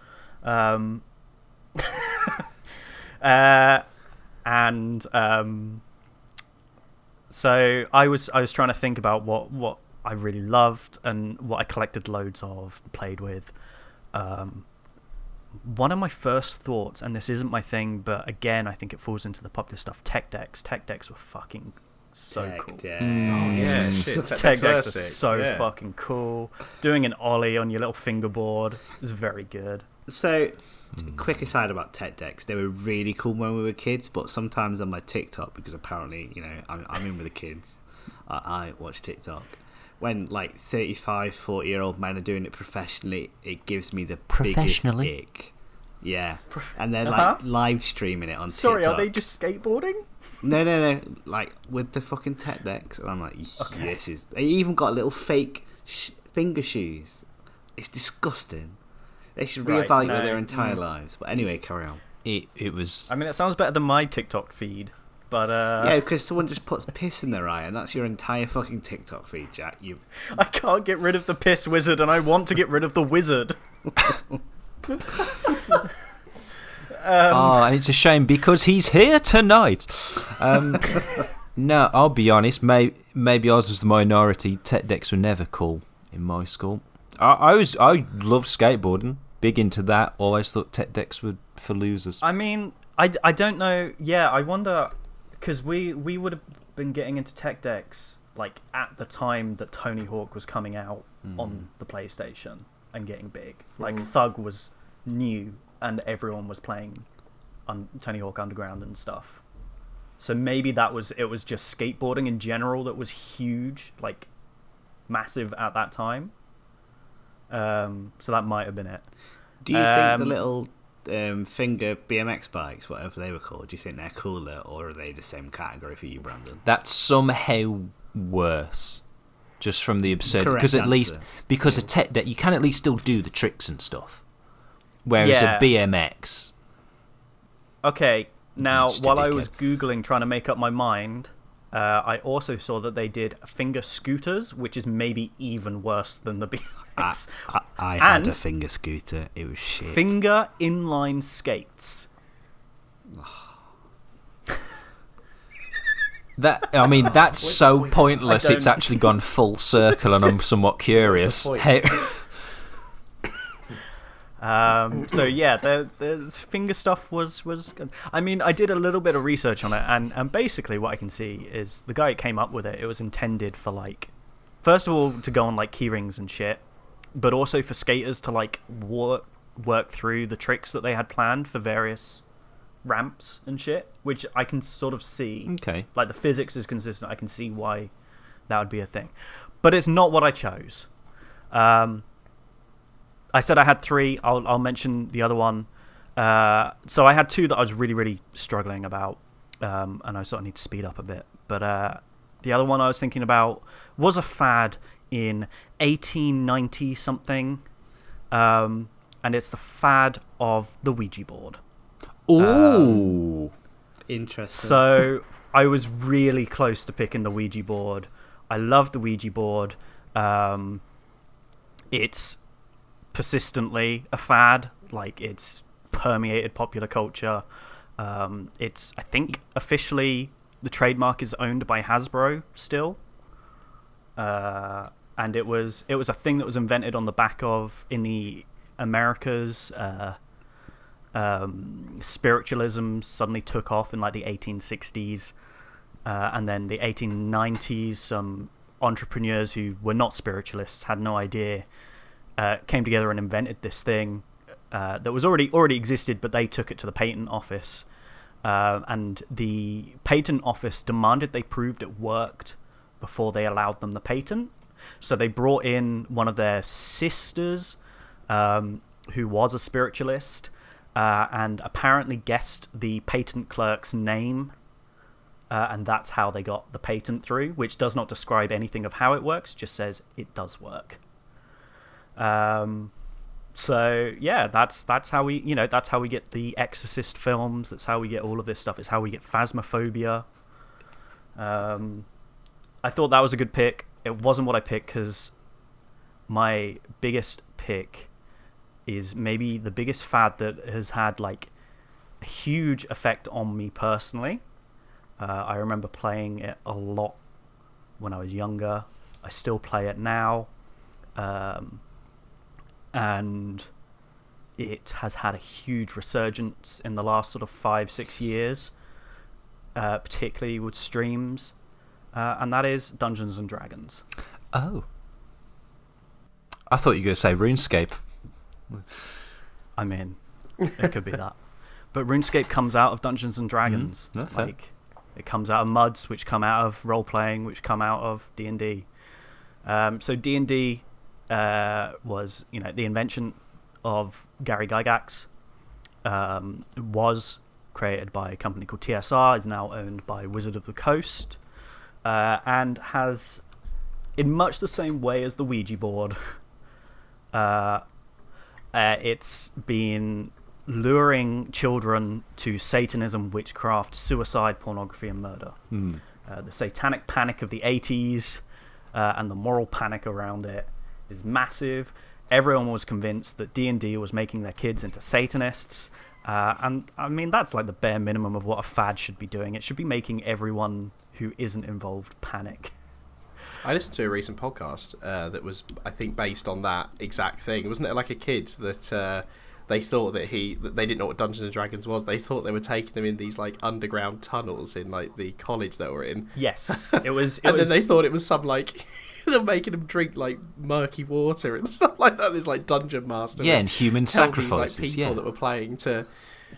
So I was trying to think about what I really loved and what I collected loads of, played with. One of my first thoughts, and this isn't my thing, but again I think it falls into the popular stuff, tech decks. Tech decks were fucking so cool. Oh yeah, shit. Tech decks are sick. so Yeah. fucking cool. Doing an ollie on your little fingerboard is very good. So, quick aside about tech decks. They were really cool when we were kids, but sometimes on my TikTok, because apparently, I'm in with the kids, I watch TikTok. When like 35, 40-year-old men are doing it professionally, it gives me the biggest ick. Yeah. And they're like live streaming it on Sorry, TikTok. are they just skateboarding? No. Like with the fucking tech decks. And I'm like, this is. They even got little fake finger shoes. It's disgusting. They should Right, reevaluate no. their entire lives. But anyway, carry on. It was. I mean, it sounds better than my TikTok feed, but Yeah, because someone just puts piss in their eye, and that's your entire fucking TikTok feed, Jack. I can't get rid of the piss wizard, and I want to get rid of the wizard. And it's a shame because he's here tonight. No, I'll be honest. Maybe ours was the minority. Tech decks were never cool in my school. I loved skateboarding. Big into that. Always thought tech decks were for losers. I mean, I don't know. Yeah, I wonder, because we would have been getting into tech decks like at the time that Tony Hawk was coming out on the PlayStation and getting big. Like Thug was new and everyone was playing on Tony Hawk Underground and stuff. So maybe it was just skateboarding in general that was huge, like massive at that time. So that might have been it. Do you think the little finger BMX bikes, whatever they were called, do you think they're cooler, or are they the same category for you, Brandon? That's somehow worse. Just from the absurd, Correct because at answer. least a tech deck you can at least still do the tricks and stuff, whereas Yeah. a BMX. Okay, now Just a while I was dickhead. Googling trying to make up my mind, I also saw that they did finger scooters, which is maybe even worse than the BMX. I had And- a finger scooter. It was shit. Finger inline skates. That's so pointless. I It's don't- actually gone full circle, and I'm somewhat curious. point? So yeah, the finger stuff was good. I mean, I did a little bit of research on it, and basically what I can see is the guy who came up with it was intended for like, first of all, to go on like key rings and shit, but also for skaters to like work through the tricks that they had planned for various ramps and shit, which I can sort of see. Okay. Like the physics is consistent. I can see why that would be a thing, but it's not what I chose. I said I had three. I'll mention the other one. So I had two that I was really, really struggling about, and I sort of need to speed up a bit. But the other one I was thinking about was a fad in 1890 something, and it's the fad of the Ouija board. Ooh. Interesting. So I was really close to picking the Ouija board. I loved the Ouija board. it's persistently a fad. Like, it's permeated popular culture. It's, I think, officially the trademark is owned by Hasbro still. And it was a thing that was invented on the back of, in the Americas, spiritualism suddenly took off in like the 1860s, and then the 1890s, some entrepreneurs who were not spiritualists, had no idea, came together and invented this thing that was already existed, but they took it to the patent office, and the patent office demanded they proved it worked before they allowed them the patent. So they brought in one of their sisters, who was a spiritualist, and apparently guessed the patent clerk's name, and that's how they got the patent through, which does not describe anything of how it works, just says it does work. So yeah, that's how we get the Exorcist films. That's how we get all of this stuff. It's how we get Phasmophobia. I thought that was a good pick. It wasn't what I picked, because my biggest pick is maybe the biggest fad that has had like a huge effect on me personally. I remember playing it a lot when I was younger. I still play it now. And it has had a huge resurgence in the last sort of 5-6 years, particularly with streams. And that is Dungeons and Dragons. Oh. I thought you were going to say RuneScape. I mean, it could be that. But RuneScape comes out of Dungeons and Dragons. No, fair. Like, it comes out of MUDs, which come out of role-playing, which come out of D&D. So D&D was, the invention of Gary Gygax. Was created by a company called TSR, is now owned by Wizard of the Coast. And has, in much the same way as the Ouija board, it's been luring children to Satanism, witchcraft, suicide, pornography, and murder. The satanic panic of the 80s and the moral panic around it is massive. Everyone was convinced that D&D was making their kids into Satanists. And I mean, that's like the bare minimum of what a fad should be doing. It should be making everyone who isn't involved panic. I listened to a recent podcast that was, I think, based on that exact thing. Wasn't it like a kid that they thought that they didn't know what Dungeons and Dragons was? They thought they were taking them in these like underground tunnels in like the college they were in. Yes, it was. Then they thought it was some like they're making them drink like murky water and stuff like that. There's like dungeon masters. Yeah, and human sacrifices. These, like, people that were playing to.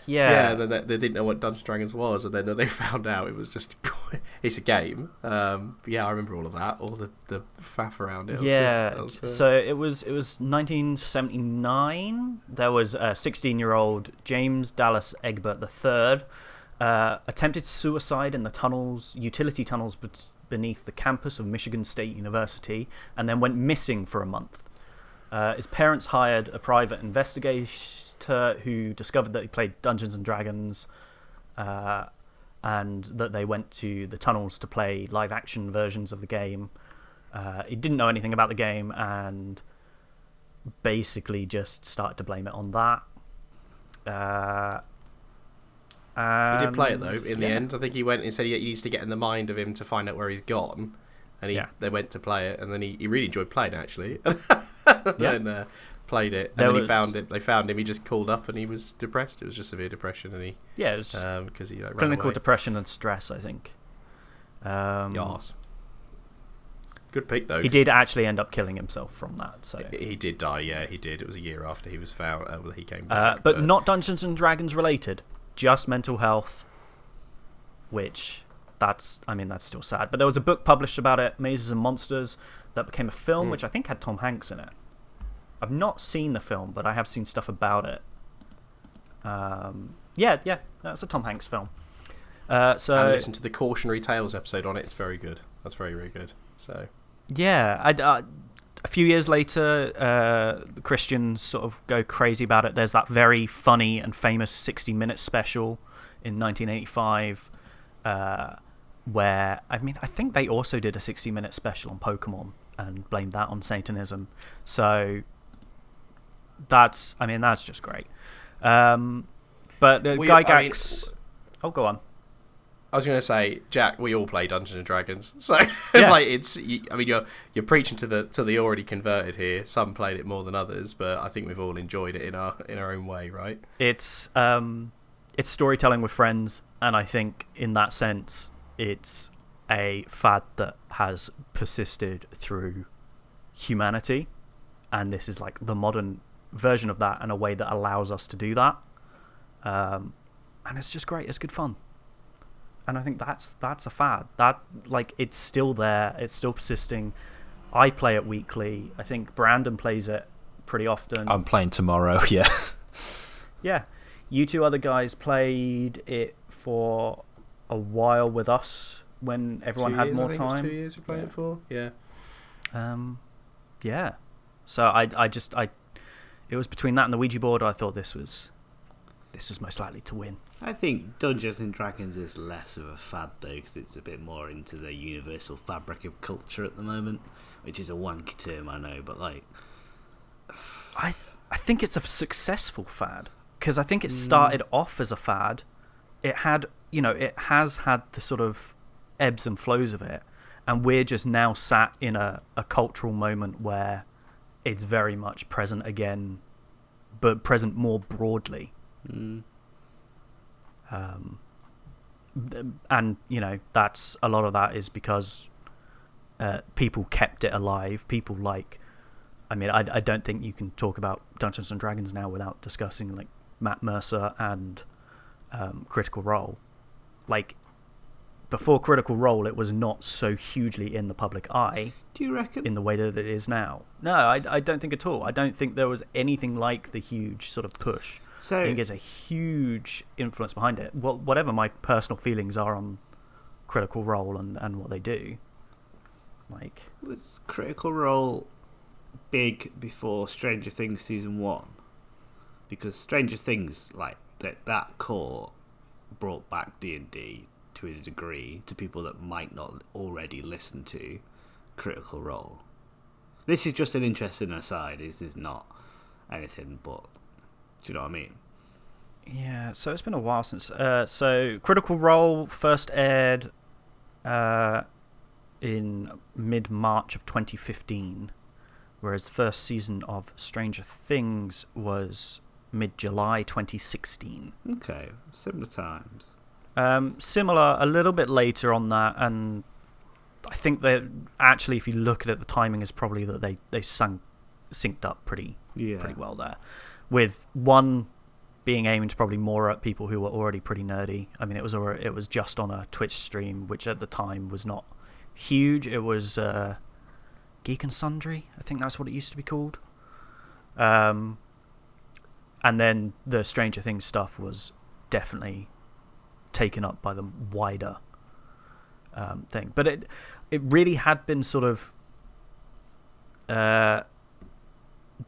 Yeah, and then they didn't know what Dungeons and Dragons was, and then they found out it was just it's a game. Yeah, I remember all of that, all the faff around it. So it was 1979. There was a 16-year-old James Dallas Egbert III attempted suicide in the utility tunnels beneath the campus of Michigan State University, and then went missing for a month. His parents hired a private investigator who discovered that he played Dungeons and Dragons, and that they went to the tunnels to play live action versions of the game. He didn't know anything about the game and basically just started to blame it on that. He did play it though in the end. I think he went and said he needs to get in the mind of him to find out where he's gone, and they went to play it, and then he really enjoyed playing it actually. And played it, and then he found it. They found him. He just called up, and he was depressed. It was just severe depression, and he it was because he ran clinical away. depression and stress, I think. Yes. Good pick though. He did actually end up killing himself from that. So he did die. Yeah, he did. It was a year after he was found. He came back, but not Dungeons and Dragons related. Just mental health. Which that's still sad. But there was a book published about it, Mazes and Monsters, that became a film, which I think had Tom Hanks in it. I've not seen the film, but I have seen stuff about it. Yeah, that's a Tom Hanks film. So and listen to the Cautionary Tales episode on it. It's very good. That's very, very good. So yeah, a few years later, the Christians sort of go crazy about it. There's that very funny and famous 60-minute special in 1985, where I think they also did a 60-minute special on Pokemon and blamed that on Satanism. So that's just great. But Gygax... Oh, go on. I was going to say, Jack, we all play Dungeons and Dragons, so Yeah. like you're preaching to the already converted here. Some played it more than others, but I think we've all enjoyed it in our own way, right? It's storytelling with friends, and I think in that sense, it's a fad that has persisted through humanity, and this is like the modern version of that in a way that allows us to do that. And it's just great. It's good fun. And I think that's a fad. That, like, it's still there. It's still persisting. I play it weekly. I think Brandon plays it pretty often. I'm playing tomorrow, yeah. Yeah. You two other guys played it for a while with us when everyone had more time. 2 years we played it for? Yeah. Yeah. So it was between that and the Ouija board. I thought this was most likely to win. I think Dungeons and Dragons is less of a fad though, because it's a bit more into the universal fabric of culture at the moment, which is a wanky term, I know, but like, I think it's a successful fad, because I think it started off as a fad. It has had the sort of ebbs and flows of it, and we're just now sat in a cultural moment where it's very much present again, but present more broadly. And that's a lot of that is because people kept it alive. People like, I don't think you can talk about Dungeons and Dragons now without discussing like Matt Mercer and Critical Role. Like, before Critical Role, it was not so hugely in the public eye. do you reckon? In the way that it is now. No, I don't think at all. I don't think there was anything like the huge sort of push. So, I think there's a huge influence behind it. Well, whatever my personal feelings are on Critical Role and what they do, like, was Critical Role big before Stranger Things season 1? Because Stranger Things, like that core, brought back D&D to a degree to people that might not already listen to Critical Role. This is just an interesting aside. This is not anything but. Do you know what I mean? yeah. So it's been a while since. So Critical Role first aired in mid-March of 2015, whereas the first season of Stranger Things was mid-July 2016. Okay, similar times. Similar, a little bit later on that, and I think that actually, if you look at it, the timing is probably that they synced up pretty well there, with one being aimed probably more at people who were already pretty nerdy. I mean, it was just on a Twitch stream, which at the time was not huge. It was Geek and Sundry, I think that's what it used to be called. And then the Stranger Things stuff was definitely taken up by the wider thing, but it really had been sort of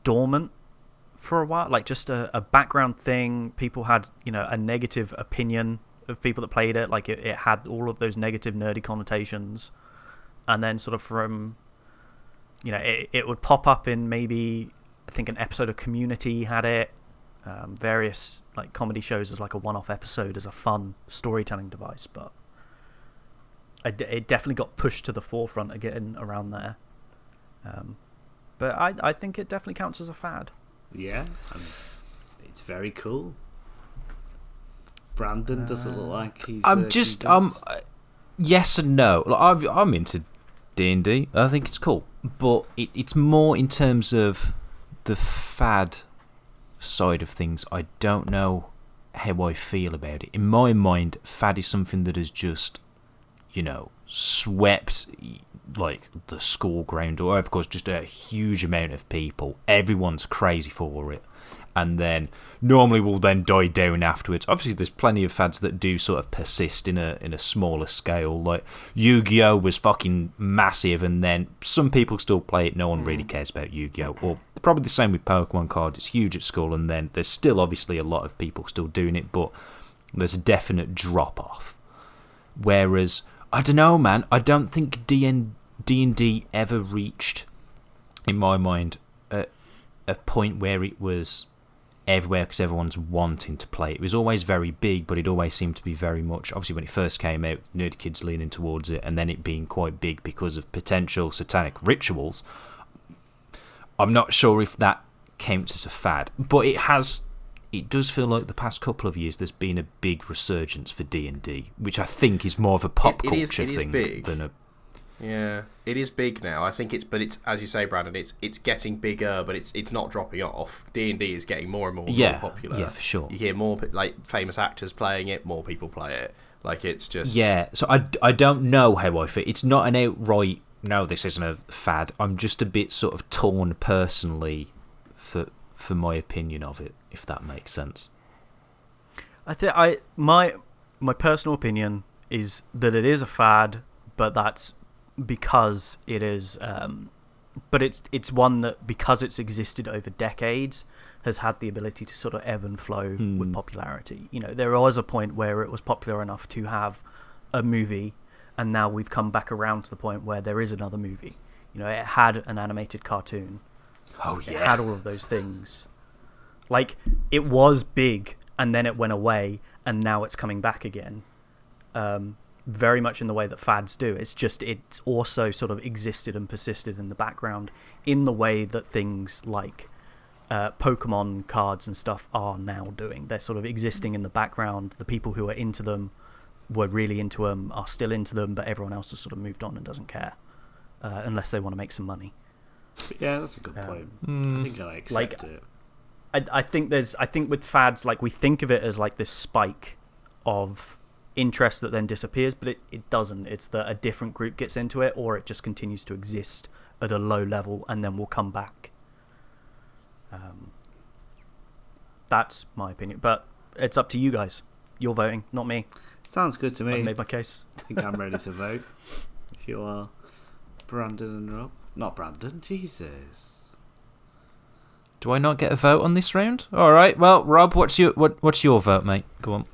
dormant for a while, like just a background thing. People had a negative opinion of people that played it, like it had all of those negative nerdy connotations, and then sort of from it would pop up in maybe, I think, an episode of Community had it. Various like comedy shows as like a one-off episode as a fun storytelling device, but it definitely got pushed to the forefront again around there. But I think it definitely counts as a fad. Yeah, it's very cool. Brandon doesn't look like he's. Yes and no. Like, I'm into D&D. I think it's cool, but it's more in terms of the fad side of things. I don't know how I feel about it. In my mind, fad is something that has just swept like the school ground, or of course just a huge amount of people. Everyone's crazy for it, and then normally will then die down afterwards. Obviously there's plenty of fads that do sort of persist in a smaller scale, like Yu-Gi-Oh was fucking massive, and then some people still play it. No one really cares about Yu-Gi-Oh, or probably the same with Pokemon cards. It's huge at school, and then there's still obviously a lot of people still doing it, but there's a definite drop off. Whereas I don't know, man, I don't think D&D ever reached, in my mind, a point where it was everywhere because everyone's wanting to play it. It was always very big, but it always seemed to be very much, obviously when it first came out, nerdy kids leaning towards it, and then it being quite big because of potential satanic rituals. I'm not sure if that counts as a fad, but it does feel like the past couple of years there's been a big resurgence for D&D, which I think is more of a pop culture thing than a... Yeah, it is big now. I think it's as you say, Brandon, it's getting bigger, but it's not dropping off. D&D is getting more and more popular. Yeah, for sure. You hear more like famous actors playing it, more people play it. Like it's just So I don't know how I feel. It's not an outright no, this isn't a fad. I'm just a bit sort of torn personally for my opinion of it, if that makes sense. I think my personal opinion is that it is a fad, but that's because it is, but it's one that, because it's existed over decades, has had the ability to sort of ebb and flow with popularity. You know, there was a point where it was popular enough to have a movie, and now we've come back around to the point where there is another movie. You know, it had an animated cartoon. Oh yeah, it had all of those things. Like, it was big, and then it went away, and now it's coming back again. Very much in the way that fads do. It's just, it's also sort of existed and persisted in the background in the way that things like Pokemon cards and stuff are now doing. They're sort of existing in the background. The people who are into them, were really into them, are still into them, but everyone else has sort of moved on and doesn't care, unless they want to make some money. Yeah, that's a good point. I think I accept it. I think with fads, like, we think of it as like this spike of interest that then disappears, but it doesn't. It's that a different group gets into it, or it just continues to exist at a low level and then will come back. That's my opinion, but it's up to you guys. You're voting, not me. Sounds good to me. I've made my case. I think I'm ready to vote. If you are, Brandon and Rob. Not Brandon, Jesus. Do I not get a vote on this round? All right. Well, Rob, what's your vote, mate? Go on.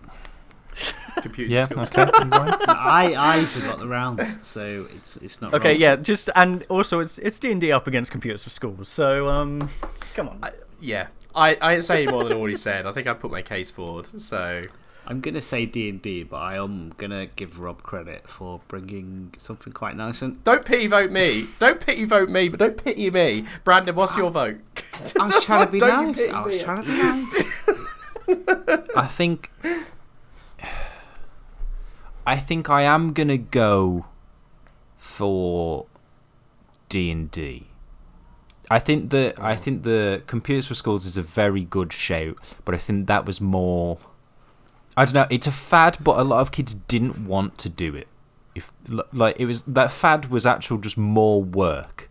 Computer skills. Okay. I forgot the round, so it's not. Okay, wrong. yeah. Just, and also it's D&D up against computers for schools. So come on. I didn't say any more than I already said. I think I put my case forward. So I'm gonna say D&D, but I am gonna give Rob credit for bringing something quite nice. And don't pity vote me. Don't pity vote me, but don't pity me. Brandon, what's your vote? I was trying to be Don't nice. pity I was me. trying to be nice. I think I am gonna go for D&D. I think the Computers for Schools is a very good shout, but I think that was more, I don't know, it's a fad, but a lot of kids didn't want to do it. It was, that fad was actual just more work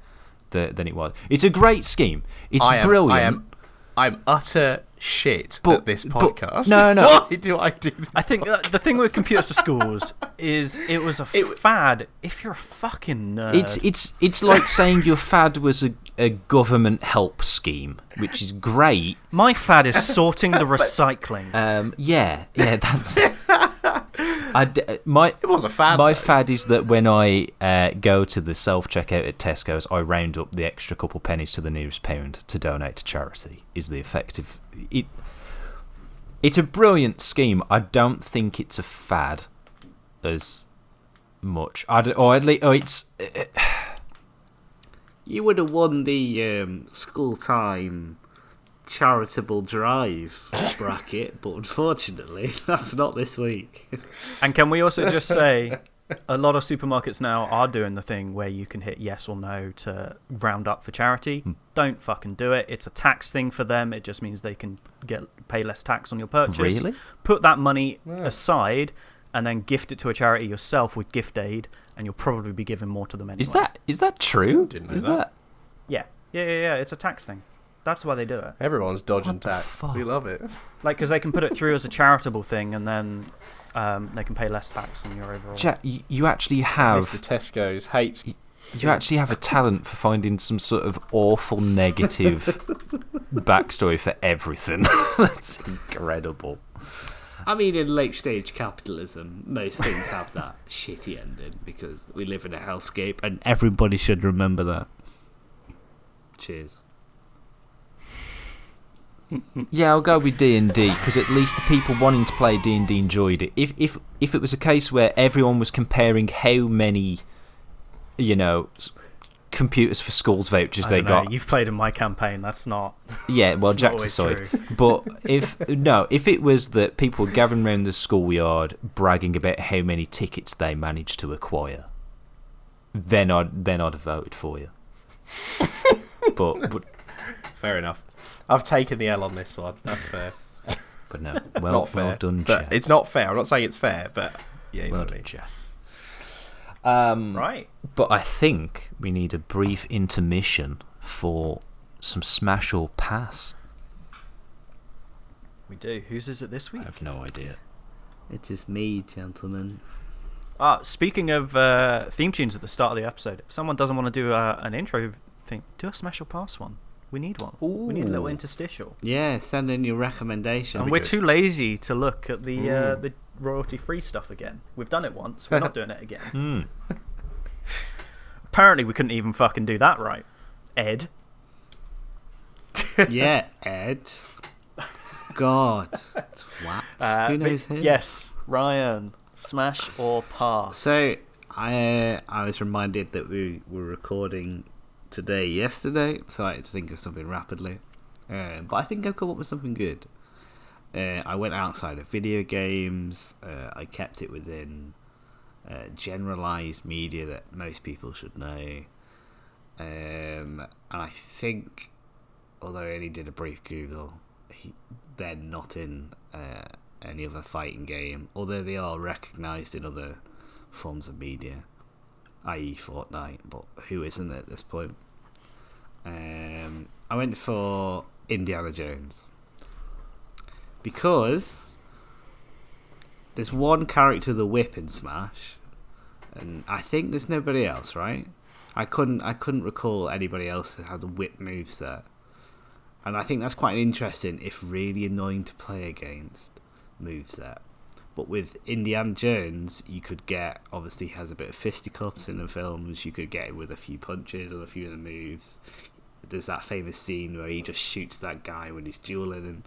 than it was. It's a great scheme. It's brilliant. I'm utter shit at this podcast. No. Why do I do this? I think the thing with Computers for Schools is it was a fad if you're a fucking nerd. It's like saying your fad was a government help scheme, which is great. My fad is sorting the recycling. Yeah, that's. It was a fad. My fad is that when I go to the self-checkout at Tesco's, I round up the extra couple pennies to the nearest pound to donate to charity. Is the effective? It's a brilliant scheme. I don't think it's a fad as much. It's. You would have won the school time charitable drive bracket, but unfortunately, that's not this week. And can we also just say, a lot of supermarkets now are doing the thing where you can hit yes or no to round up for charity. Don't fucking do it. It's a tax thing for them. It just means they can pay less tax on your purchase. Really? Put that money aside and then gift it to a charity yourself with gift aid, and you'll probably be giving more to them anyway. Is that true? Didn't know Is that. Yeah. It's a tax thing. That's why they do it. Everyone's dodging What the tax. fuck? We love it. Like, because they can put it through as a charitable thing, and then they can pay less tax on your overall. Jack, you actually have. Mr. Tesco's hates. You actually have a talent for finding some sort of awful negative backstory for everything. That's incredible. I mean, in late stage capitalism, most things have that shitty ending because we live in a hellscape, and everybody should remember that. Cheers. Yeah, I'll go with D&D because at least the people wanting to play D&D enjoyed it. If it was a case where everyone was comparing how many, computers for schools vouchers they got. You've played in my campaign. That's not. Yeah, well, It's Jack not always aside. true. But if it was that people were gathering around the schoolyard bragging about how many tickets they managed to acquire, then I'd have voted for you. but Fair enough. I've taken the L on this one. That's fair. But no, Not well fair. done, But Jeff. it's not fair. I'm not saying it's fair, but yeah, you know Well what I done, mean. Jeff. Right. But I think we need a brief intermission for some Smash or Pass. We do. Whose is it this I week? have no idea. It is me, gentlemen. Speaking of theme tunes at the start of the episode, if someone doesn't want to do an intro thing, do a Smash or Pass one. We need one. We need a little Ooh. interstitial. Yeah, send in your recommendation. And we're too lazy to look at the royalty-free stuff again. We've done it once. We're not doing it again. Apparently, we couldn't even fucking do that right. Ed. Yeah, Ed. God, twat. Who knows him? Yes, Ryan. Smash or Pass? So I was reminded that we were recording yesterday, so I had to think of something rapidly. But I think I've come up with something good. I went outside of video games. I kept it within generalized media that most people should know. And I think, although I only did a brief Google, they're not in any other fighting game, although they are recognised in other forms of media, i.e. Fortnite, but who isn't at this point? I went for Indiana Jones because there's one character, the whip in Smash, and I think there's nobody else, right? I couldn't recall anybody else who had the whip moveset, and I think that's quite interesting, if really annoying to play against moveset. But with Indiana Jones, you could get, obviously he has a bit of fisticuffs in the films, you could get him with a few punches or a few of the moves. There's that famous scene where he just shoots that guy when he's dueling, and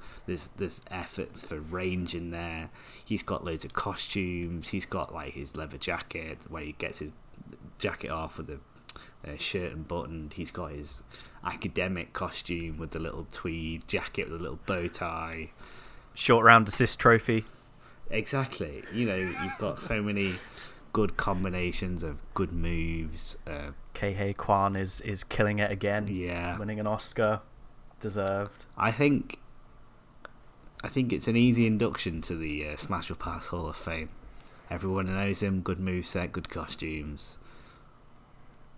there's efforts for range in there. He's got loads of costumes. He's got like his leather jacket where he gets his jacket off with a shirt and buttoned. He's got his academic costume with the little tweed jacket with a little bow tie. Short round assist trophy. Exactly. You've got so many good combinations of good moves. Kei Kwan is killing it again. Yeah. Winning an Oscar. Deserved. I think it's an easy induction to the Smash or Pass Hall of Fame. Everyone knows him. Good moveset, good costumes.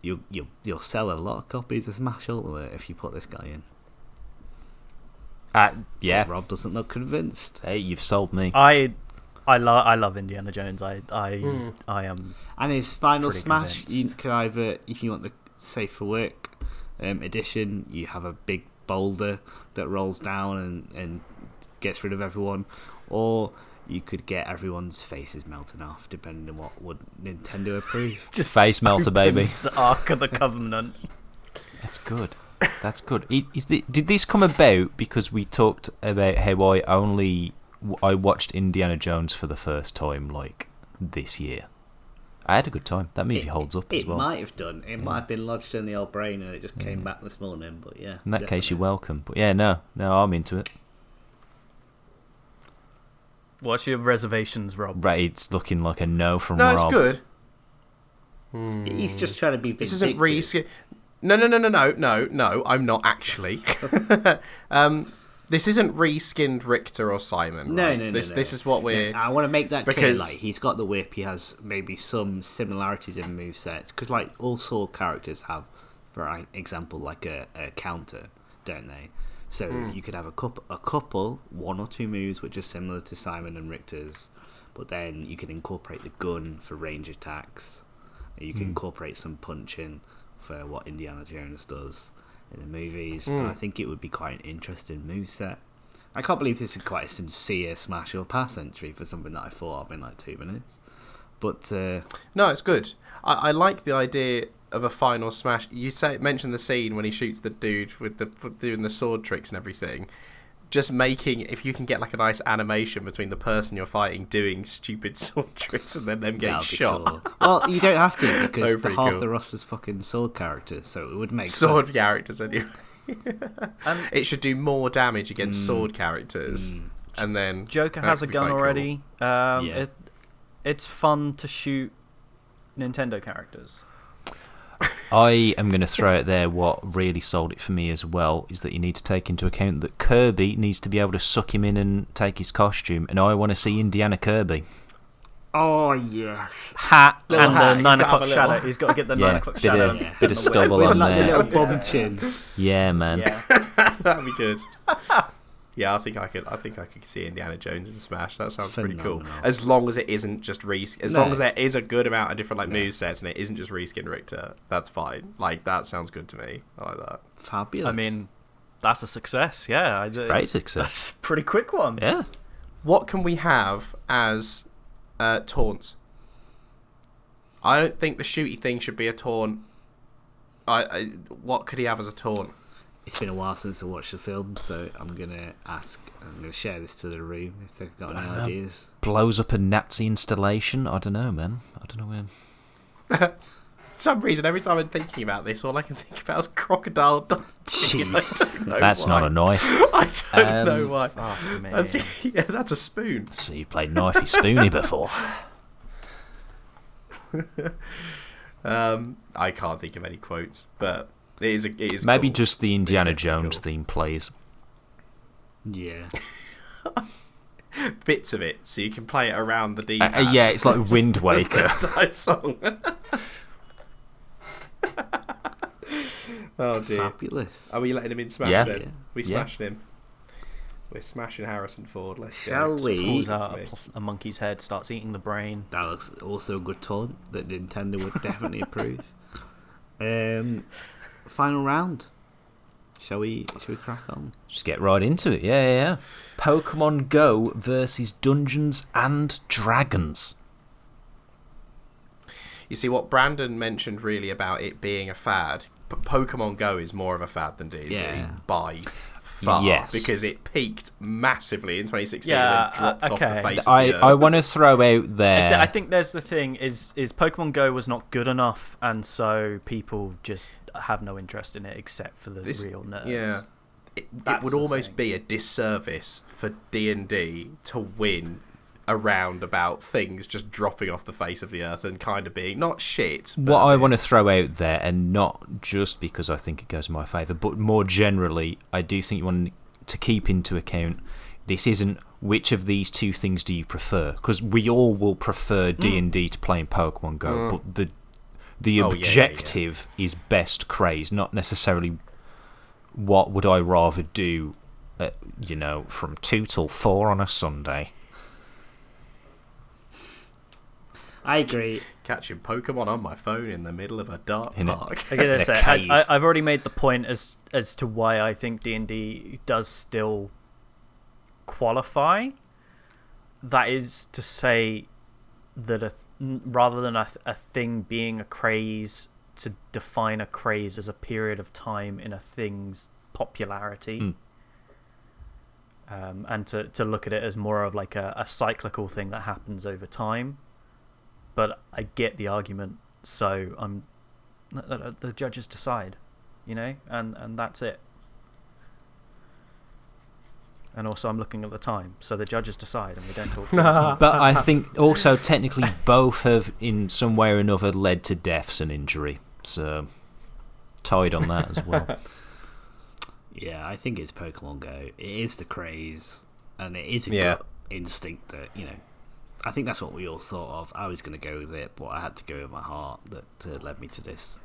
You'll sell a lot of copies of Smash Ultimate if you put this guy in. Yeah. But Rob doesn't look convinced. Hey, you've sold me. I love Indiana Jones. I am. And his final Pretty Smash, you convinced. can either, if you want the Safe for Work edition, you have a big boulder that rolls down and gets rid of everyone, or you could get everyone's faces melting off, depending on what would Nintendo approve. Just Face melter, baby. opens the Ark of the Covenant. That's good. That's good. Did this come about because we talked about how I watched Indiana Jones for the first time like this year? I had a good time. That movie holds up as well. It might have done. It might have been lodged in the old brain and it just came back this morning. But yeah. In that case, definitely. you're welcome. But yeah, no, I'm into it. What's your reservations, Rob? Right, it's looking like a no from No, Rob. it's good. He's just trying to be This vindictive. isn't No, I'm not actually. This isn't reskinned Richter or Simon. No, right? no. This is what we're. I want to make that clear. because- Like, he's got the whip. He has maybe some similarities in movesets. Because, like, all sword characters have, for example, like a counter, don't they? So you could have a couple, one or two moves which are similar to Simon and Richter's, but then you can incorporate the gun for range attacks. You can incorporate some punching for what Indiana Jones does in the movies. And I think it would be quite an interesting moveset. I can't believe this is quite a sincere smash or pass entry for something that I thought of in like 2 minutes. But No, it's good. I like the idea of a final smash. You mentioned the scene when he shoots the dude with doing the sword tricks and everything. Just making, if you can get like a nice animation between the person you're fighting doing stupid sword tricks and then them getting that'd be shot. cool. Well, you don't have to because Oh, pretty half cool. the roster's fucking sword characters, so it would make Sword sense. characters anyway. It should do more damage against sword characters, and then Joker that has a could be gun quite cool. already. Yeah. It's fun to shoot Nintendo characters. I am going to throw out there what really sold it for me as well is that you need to take into account that Kirby needs to be able to suck him in and take his costume, and I want to see Indiana Kirby. Oh yes. Hat Little and hat, the he's 9 gotta have o'clock a little- shadow. He's got to get the Yeah, 9 o'clock bit shadow. of- and bit of the stubble whip. With on like the there. little bum chin. Yeah, man. Yeah. That'd be good. Yeah, I think I could see Indiana Jones in Smash. That sounds pretty cool. Phenomenal. As long as it isn't just as No. long as there is a good amount of different like movesets and it isn't just reskin Richter, that's fine. Like that sounds good to me. I like that. Fabulous. I mean, that's a success. Yeah, Great success. That's a pretty quick one. Yeah. What can we have as taunts? I don't think the shooty thing should be a taunt. What could he have as a taunt? it's been a while since I watched the film, so I'm gonna share this to the room if they've got any ideas. Blows up a Nazi installation. I don't know, man. I don't know where. For some reason, every time I'm thinking about this, all I can think about is crocodile Dundee. Jeez. I don't know That's why. not a knife. I don't know why. Fuck me. That's a spoon. So you played Knifey Spoony before. I can't think of any quotes, but it is Maybe cool. just the Indiana It's definitely Jones cool. theme, please. Yeah. Bits of it, so you can play it around the D-pad. Yeah, it's like Wind Waker. That song. Oh dear. Fabulous. Are we letting him in Smash Yeah. then? Yeah. We Yeah. smashing him. We're smashing Harrison Ford. Let's Shall go. we? Pulls out a monkey's head, starts eating the brain. That looks also a good taunt that Nintendo would definitely approve. Final round. Shall we crack on? Just get right into it. Yeah. Pokemon Go versus Dungeons and Dragons. You see what Brandon mentioned really about it being a fad. Pokemon Go is more of a fad than D&D by far, Yes. because it peaked massively in 2016 Yeah, and then dropped off okay. the face of I the earth. I want to throw out there. I think there's the thing is Pokemon Go was not good enough, and so people just have no interest in it except for the real nerds. Yeah, it That's would the almost thing. be a disservice for D&D to win around about things just dropping off the face of the earth and kind of being not shit. But What I want to throw out there, and not just because I think it goes in my favour, but more generally, I do think you want to keep into account this isn't which of these two things do you prefer, because we all will prefer D&D to playing Pokemon Go, but the Oh, yeah, yeah. objective is best Craze, not necessarily what would I rather do, from 2 till 4 on a Sunday. I agree. catching Pokemon on my phone in the middle of a dark In a- park. I gotta In a say, cave. I've already made the point as to why I think D&D does still qualify. That is to say that rather than a thing being a craze, to define a craze as a period of time in a thing's popularity. And to look at it as more of like a cyclical thing that happens over time. But I get the argument, so the judges decide, and that's it. And also I'm looking at the time, so the judges decide and we don't talk to them. But I think also technically both have in some way or another led to deaths and injury, so tied on that as well. Yeah, I think it's Pokemon Go. It is the craze, and it is a Yeah. gut instinct that, I think that's what we all thought of. I was going to go with it, but I had to go with my heart that led me to this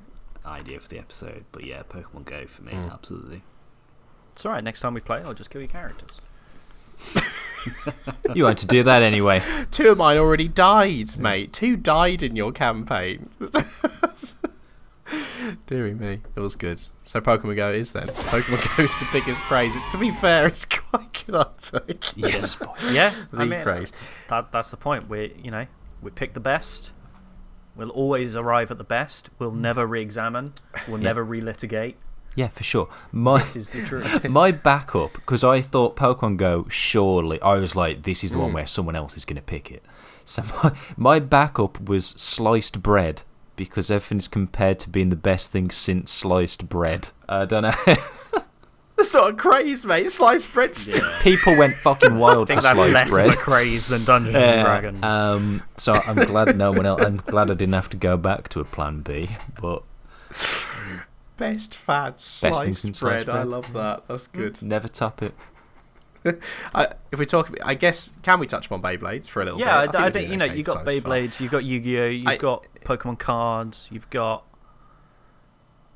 idea for the episode. But yeah, Pokemon Go for me, absolutely. It's alright, next time we play, I'll just kill your characters. You want to do that anyway. 2 of mine already died, mate. 2 died in your campaign. Deary me, it was good. So Pokemon Go is then. Pokemon Go is the biggest craze. To be fair, it's quite Can I take? Yes, boy. Yeah, The Craze. that's the point. We pick the best. We'll always arrive at the best. We'll never re-examine. We'll never relitigate. Yeah, for sure. This is the truth. My backup, because I thought Pokemon Go, surely, I was like, this is the one where someone else is going to pick it. So my backup was sliced bread, because everything's compared to being the best thing since sliced bread. I don't know. That's not a craze, mate. Sliced bread still. People went fucking wild I for think that's sliced less bread. of a craze than Dungeons and Dragons. So I'm glad no one else. I'm glad I didn't have to go back to a plan B. But Best fad thing sliced since bread. sliced I bread. love that. That's good. never top it. If we talk, I guess, can we touch upon Beyblades for a little Yeah, bit? I think you've got Beyblades, you've got Yu-Gi-Oh, you've got Pokemon cards, you've got,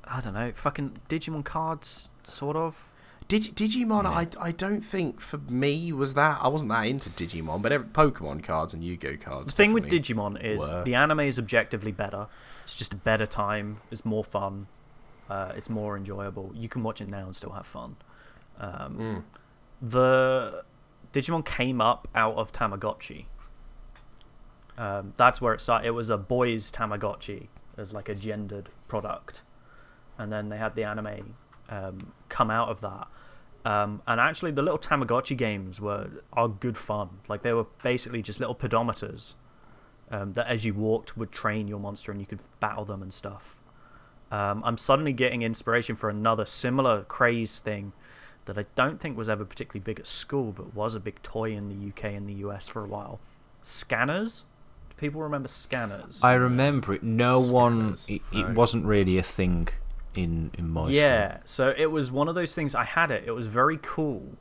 I don't know, fucking Digimon cards, sort of. Digimon, I don't think for me was that. I wasn't that into Digimon, but Pokemon cards and Yu-Gi-Oh cards. The thing with definitely Digimon is were. the anime is objectively better. It's just a better time. It's more fun. It's more enjoyable. You can watch it now and still have fun. The Digimon came up out of Tamagotchi. That's where it started. It was a boys' Tamagotchi as like a gendered product, and then they had the anime come out of that. And actually, the little Tamagotchi games are good fun. Like they were basically just little pedometers that, as you walked, would train your monster, and you could battle them and stuff. I'm suddenly getting inspiration for another similar craze thing that I don't think was ever particularly big at school, but was a big toy in the UK and the US for a while. Scanners. Do people remember scanners? I remember it. No one. It No. wasn't really a thing in my Yeah, so it was one of those things. I had it. It was very cool,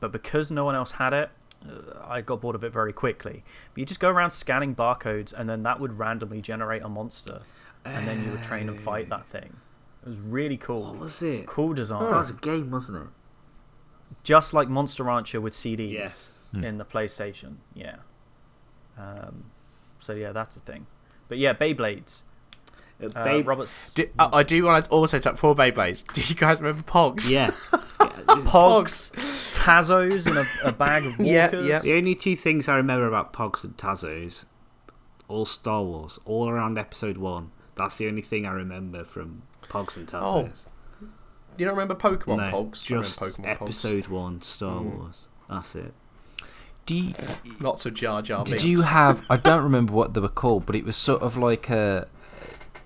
but because no one else had it, I got bored of it very quickly. But you just go around scanning barcodes, and then that would randomly generate a monster, and then you would train and fight that thing. It was really cool. What was it? Cool design. That was a game, wasn't it? Just like Monster Rancher with CDs Yes. in the PlayStation. Yeah. So yeah, that's the thing. But yeah, Beyblades. Robert's I do want to also touch for Beyblades. Do you guys remember Pogs? Yeah. Pogs, Tazos in a bag of Yeah, walkers. yeah. The only two things I remember about Pogs and Tazos, all Star Wars, all around episode 1. That's the only thing I remember from Pogs and Tazos. You don't remember Pokemon No, Pogs? I remember just Pokemon episode 1 Star Wars. That's it. Do you, Pogs. Lots of Jar Jar Binks. did you have? I don't remember what they were called, but it was sort of like a.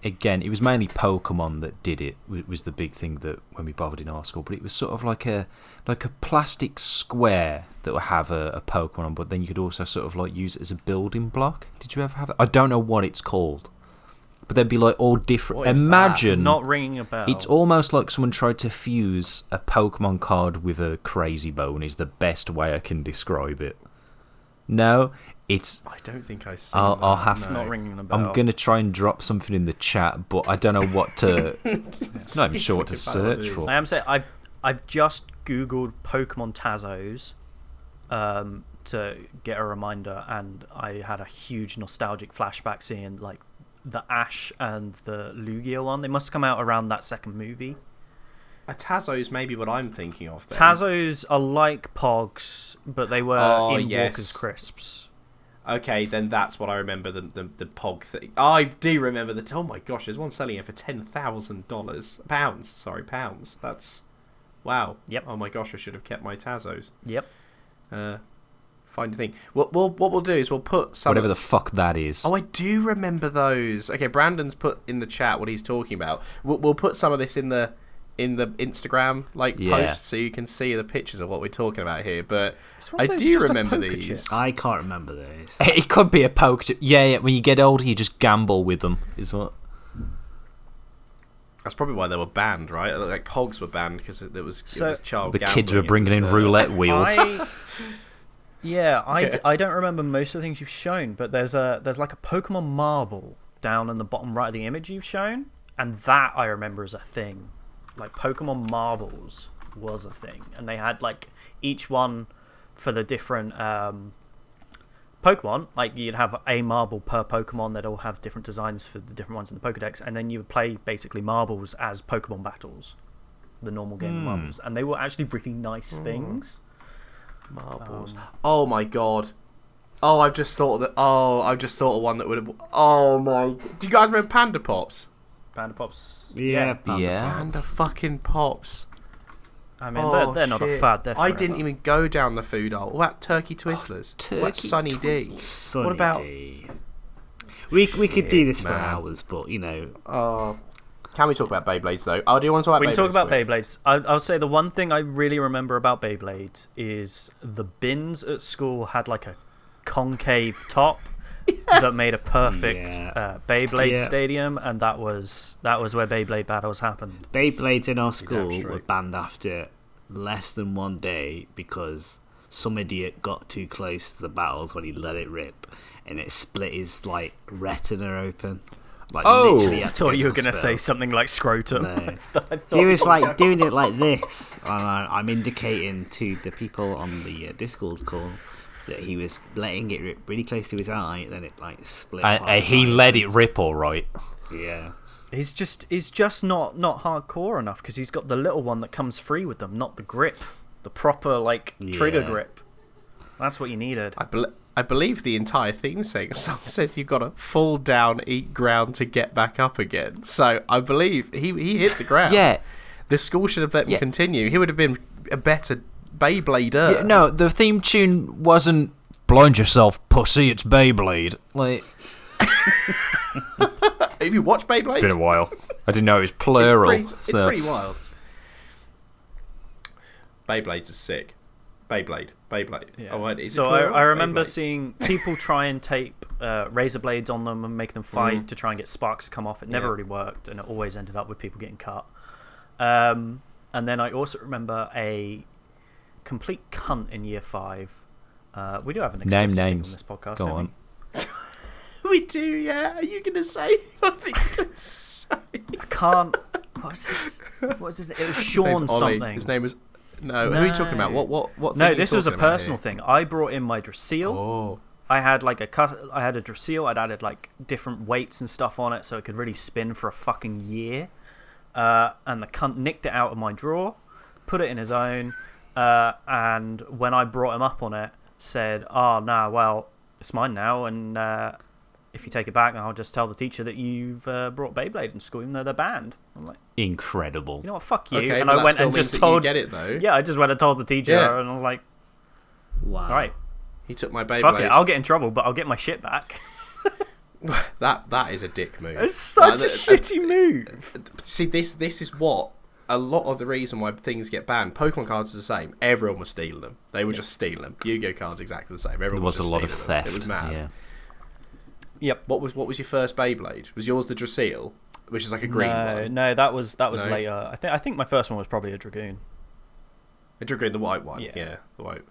Again, it was mainly Pokemon that did it. Was the big thing that when we bothered in our school. But it was sort of like a plastic square that would have a Pokemon on, but then you could also sort of like use it as a building block. Did you ever have it? I don't know what it's called, but they'd be like all different. What is that? Imagine Not ringing a bell. it's almost like someone tried to fuse a Pokemon card with a crazy bone. Is the best way I can describe it. No, it's. I don't think I see. I'll have to. not ringing a bell. I'm gonna try and drop something in the chat, but I don't know what to. Not even sure what to search for. I am saying I've just googled Pokemon Tazos to get a reminder, and I had a huge nostalgic flashback seeing like the Ash and the Lugia one. They must have come out around that second movie. A Tazos maybe what I'm thinking of then. Tazos are like Pogs, but they were in yes. Walker's Crisps. Okay, then that's what I remember, the Pog thing. I do remember that. Oh my gosh, there's one selling it for $10,000. Pounds. That's... Wow. Yep. Oh my gosh, I should have kept my Tazos. Yep. Find a thing. What we'll do is we'll put some... Whatever the fuck that is. Oh, I do remember those. Okay, Brandon's put in the chat what he's talking about. We'll put some of this in the Instagram post so you can see the pictures of what we're talking about here. But one I of those do just a remember poker these. chip? I can't remember those. It could be a poke. Yeah. When you get older, you just gamble with them. Is what. That's probably why they were banned, right? Like Pogs were banned because it was child The gambling. kids were bringing in roulette wheels. I don't remember most of the things you've shown, but there's like a Pokemon marble down in the bottom right of the image you've shown, and that I remember as a thing. Like Pokemon marbles was a thing, and they had like each one for the different Pokemon. Like you'd have a marble per Pokemon that all have different designs for the different ones in the Pokedex, and then you would play basically marbles as Pokemon battles, the normal game of marbles, and they were actually really nice things. Marbles. Oh my god. Oh, I've just thought of one that would have. Oh my. Do you guys remember Panda Pops? Panda Pops. Yeah. Panda fucking Pops. I mean, they're not a fad. They're I forever. didn't even go down the food aisle. What about Turkey Twizzlers? What about Sunny D? What about? We could do this for hours, but you know. Can we talk about Beyblades though? Oh, do you want to talk about? We can talk about quick? Beyblades. I'll say the one thing I really remember about Beyblades is the bins at school had like a concave top that made a perfect Beyblade stadium, and that was where Beyblade battles happened. Beyblades in our school were banned after less than one day because some idiot got too close to the battles when he let it rip, and it split his like retina open. Like, literally I thought you were going to say something like scrotum. No. He was like doing it like this, and I'm indicating to the people on the Discord call that he was letting it rip really close to his eye, then it like split. He let it rip, all right. Yeah. He's just not hardcore enough because he's got the little one that comes free with them, not the grip, the proper like trigger grip. That's what you needed. I believe the entire theme song says you've got to fall down, eat ground to get back up again. So I believe he hit the ground. Yeah. The school should have let him continue. He would have been a better Beyblader. Yeah, no, the theme tune wasn't "Blind yourself, pussy, it's Beyblade." Like, have you watched Beyblade? it's been a while. I didn't know it was plural. It's pretty wild. Beyblades are sick. Beyblade. Yeah. Oh, is so it plural? I remember Beyblades. seeing people try and tape razor blades on them and make them fight to try and get sparks to come off. It never really worked, and it always ended up with people getting cut. And then I also remember a complete cunt in year 5. We do have an Name exclusive thing names. on this podcast. Go don't on. We do, yeah. Are you gonna say? I think you're gonna say. I can't. What's his name? It was Sean something. His name was. No, who are you talking about? What thing No, are you this was a talking about personal here? thing. I brought in my Dracil. Oh. I had like I had a Dracil. I'd added like different weights and stuff on it so it could really spin for a fucking year. And the cunt nicked it out of my drawer, put it in his own, and when I brought him up on it, said, "Oh, no, well, it's mine now, and if you take it back, I'll just tell the teacher that you've brought Beyblade in school, even though they're banned." I'm like, Incredible. you know what, fuck you. Okay, and but I that went still and means just that told. you get it though. Yeah, I just went and told the teacher, Yeah. and I was like, Wow. all right, He took my Beyblade. fuck it, I'll get in trouble, but I'll get my shit back. That is a dick move. It's such a shitty move. See, this is what a lot of the reason why things get banned. Pokemon cards are the same. Everyone was stealing them. They were just stealing them. Yu-Gi-Oh cards exactly the same. Everyone There was a just lot of stealing them. theft. It was mad. Yeah. Yep. What was your first Beyblade? Was yours the Dracil, which is like a green one? No, that was No? later. I think my first one was probably a Dragoon. A Dragoon, the white one. Yeah. The white.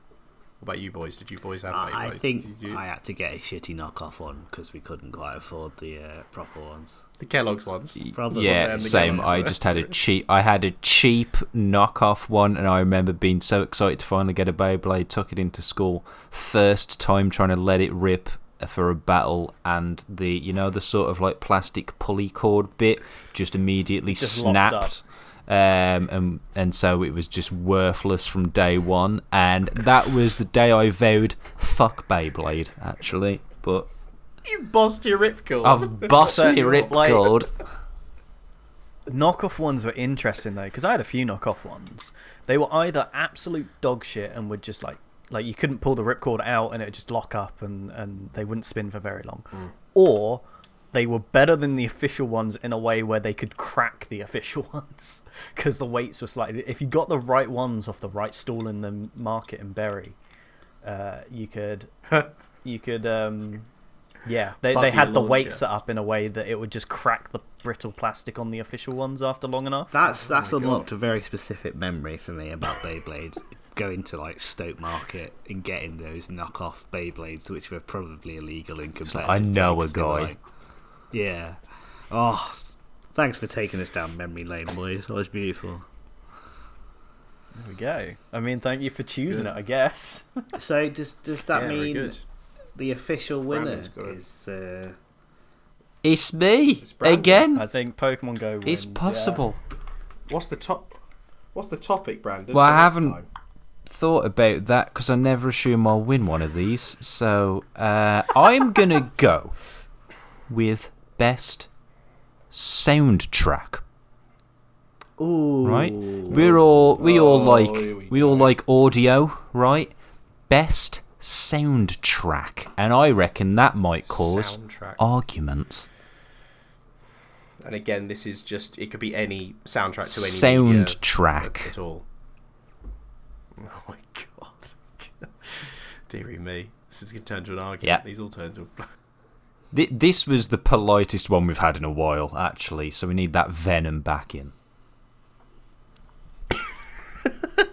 What about you boys? Did you boys have I Beyblades? think Did you? I had to get a shitty knockoff one because we couldn't quite afford the proper ones. The Kellogg's ones. Probably. Yeah, and the same. Gallows, I so just had a that's- cheap. I had a cheap knockoff one, and I remember being so excited to finally get a Beyblade. Took it into school, first time trying to let it rip for a battle, and the sort of like plastic pulley cord bit just immediately Just locked up. snapped. And so it was just worthless from day one, and that was the day I vowed fuck Beyblade. Actually, but You bossed your ripcord. I've bossed So, me like- ripcord. Knockoff ones were interesting though, because I had a few knockoff ones. They were either absolute dog shit and would just like you couldn't pull the ripcord out and it would just lock up and they wouldn't spin for very long, or they were better than the official ones in a way where they could crack the official ones because the weights were slightly. If you got the right ones off the right stall in the market in Bury, you could. Yeah, they Buggy had the weight launcher. set up in a way that it would just crack the brittle plastic on the official ones after long enough. That's unlocked a very specific memory for me about Beyblades. Going to like Stoke Market and getting those knockoff Beyblades, which were probably illegal in competitive. I know play, a 'cause they were guy. like- yeah. Oh, thanks for taking us down memory lane, boys. That was beautiful. There we go. I mean, thank you for choosing it, I guess. So does that Yeah, very mean good. the official winner Brandon's got it. is? It's me It's Brandon. again. I think Pokemon Go wins. It's possible. What's the topic, Brandon? Well, I for next haven't- time? thought about that because I never assume I'll win one of these. So I'm gonna go with best soundtrack. Ooh. Right? We all like audio, right? Best soundtrack, and I reckon that might cause Soundtrack. arguments. And again, this is just, it could be any soundtrack to any media Soundtrack. at all. Oh my god. Deary me. This is going to turn to an argument. Yeah. These all turn to This was the politest one we've had in a while, actually, so we need that venom back in.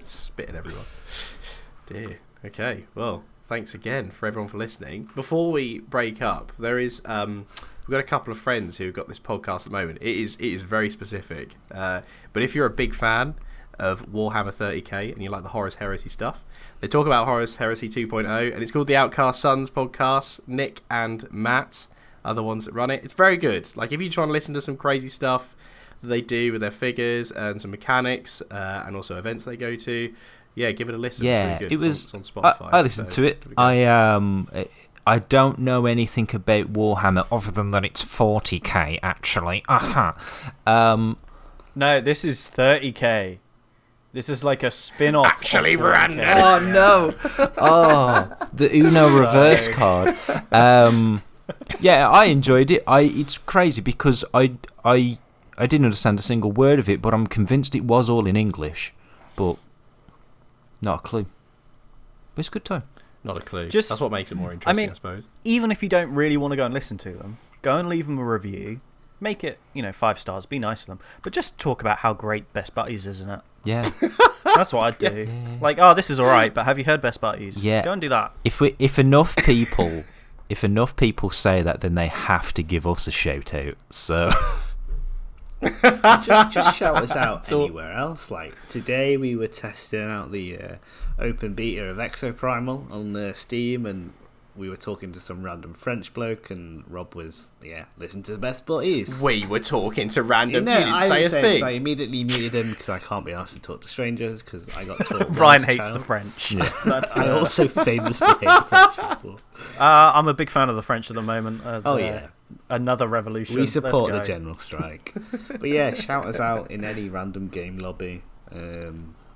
spitting everyone. Dear. Okay, well, thanks again for everyone for listening. Before we break up, there is we've got a couple of friends who've got this podcast at the moment. It is very specific. But if you're a big fan of Warhammer 30k and you like the Horus Heresy stuff, they talk about Horus Heresy 2.0, and it's called the Outcast Sons podcast. Nick and Matt are the ones that run it. It's very good. Like, if you try and listen to some crazy stuff that they do with their figures and some mechanics and also events they go to, yeah, give it a listen. Yeah, it's really good. it was. It's on Spotify. I listened to it. I don't know anything about Warhammer other than that it's 40k actually. No, this is 30k. This is like a spin-off. Actually, Brandon. Oh no! Oh, the Uno reverse card. Yeah, I enjoyed it. It's crazy because I didn't understand a single word of it, but I'm convinced it was all in English. But not a clue. But it's a good time. Not a clue. Just- That's what makes it more interesting, I suppose. Even if you don't really want to go and listen to them, go and leave them a review. Make it, 5 stars. Be nice to them. But just talk about how great Best Butties is, isn't it? Yeah. That's what I'd do. Like, oh, this is all right, but have you heard Best Butties? Yeah. Go and do that. If enough people say that, then they have to give us a shout out. So just shout us out anywhere else. Like, today we were testing out the open beta of Exoprimal on Steam, and we were talking to some random French bloke, and Rob was, listen to the Best Butties. We were talking to random. No, you didn't I say a didn't say it, thing. 'cause I immediately muted him because I can't be asked to talk to strangers because I got taught. Ryan as a hates child. the French. Yeah. That's, I also famously hate French people. I'm a big fan of the French at the moment. Oh, yeah. Another revolution. We support the Let's go. general strike. But yeah, shout us out in any random game lobby.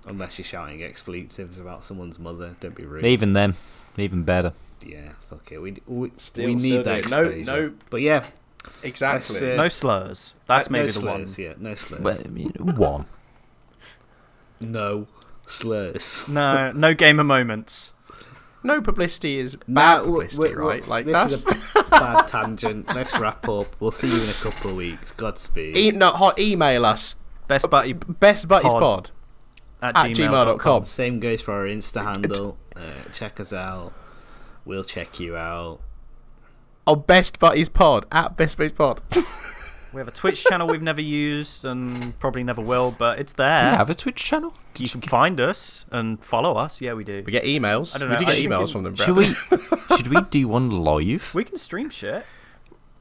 Unless you're shouting expletives about someone's mother, don't be rude. even then, even better. Yeah, fuck it. We Still need do that it. No, exposure. no. But yeah, Exactly. Let's, No slurs. That's maybe no the one. slurs, yeah, no slurs. Well, one. No slurs. No gamer moments. No publicity is No, bad publicity, right? Like, this that's is a bad tangent. Let's wrap up. We'll see you in a couple of weeks. Godspeed. email us bestbuddiespod at bestbuddiespod@gmail.com. Same goes for our Insta handle. Check us out. We'll check you out. Or Best Buddies Pod at Best Buddies Pod. We have a Twitch channel we've never used and probably never will, but it's there. Do you have a Twitch channel? You can find us and follow us. Yeah, we do. We get emails. I don't We know, do I get think emails we- from them. Should we do one live? We can stream shit.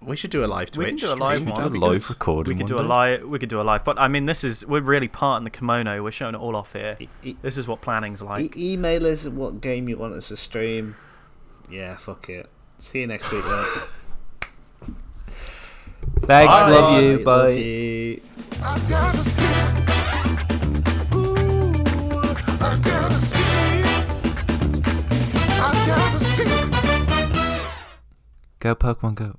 We should do a live We can Twitch. do a live stream. one. That'd be A live good. recording. We could do one a day. live. We could do a live. But I mean, we're really part in the kimono. We're showing it all off here. This is what planning's like. Email us what game you want us to stream. Yeah, fuck it. See you next week, love. Thanks, Bye. love you. Bye. Love you. I got a stick. Ooh, I got a stick. I got a stick. Go Pokemon Go.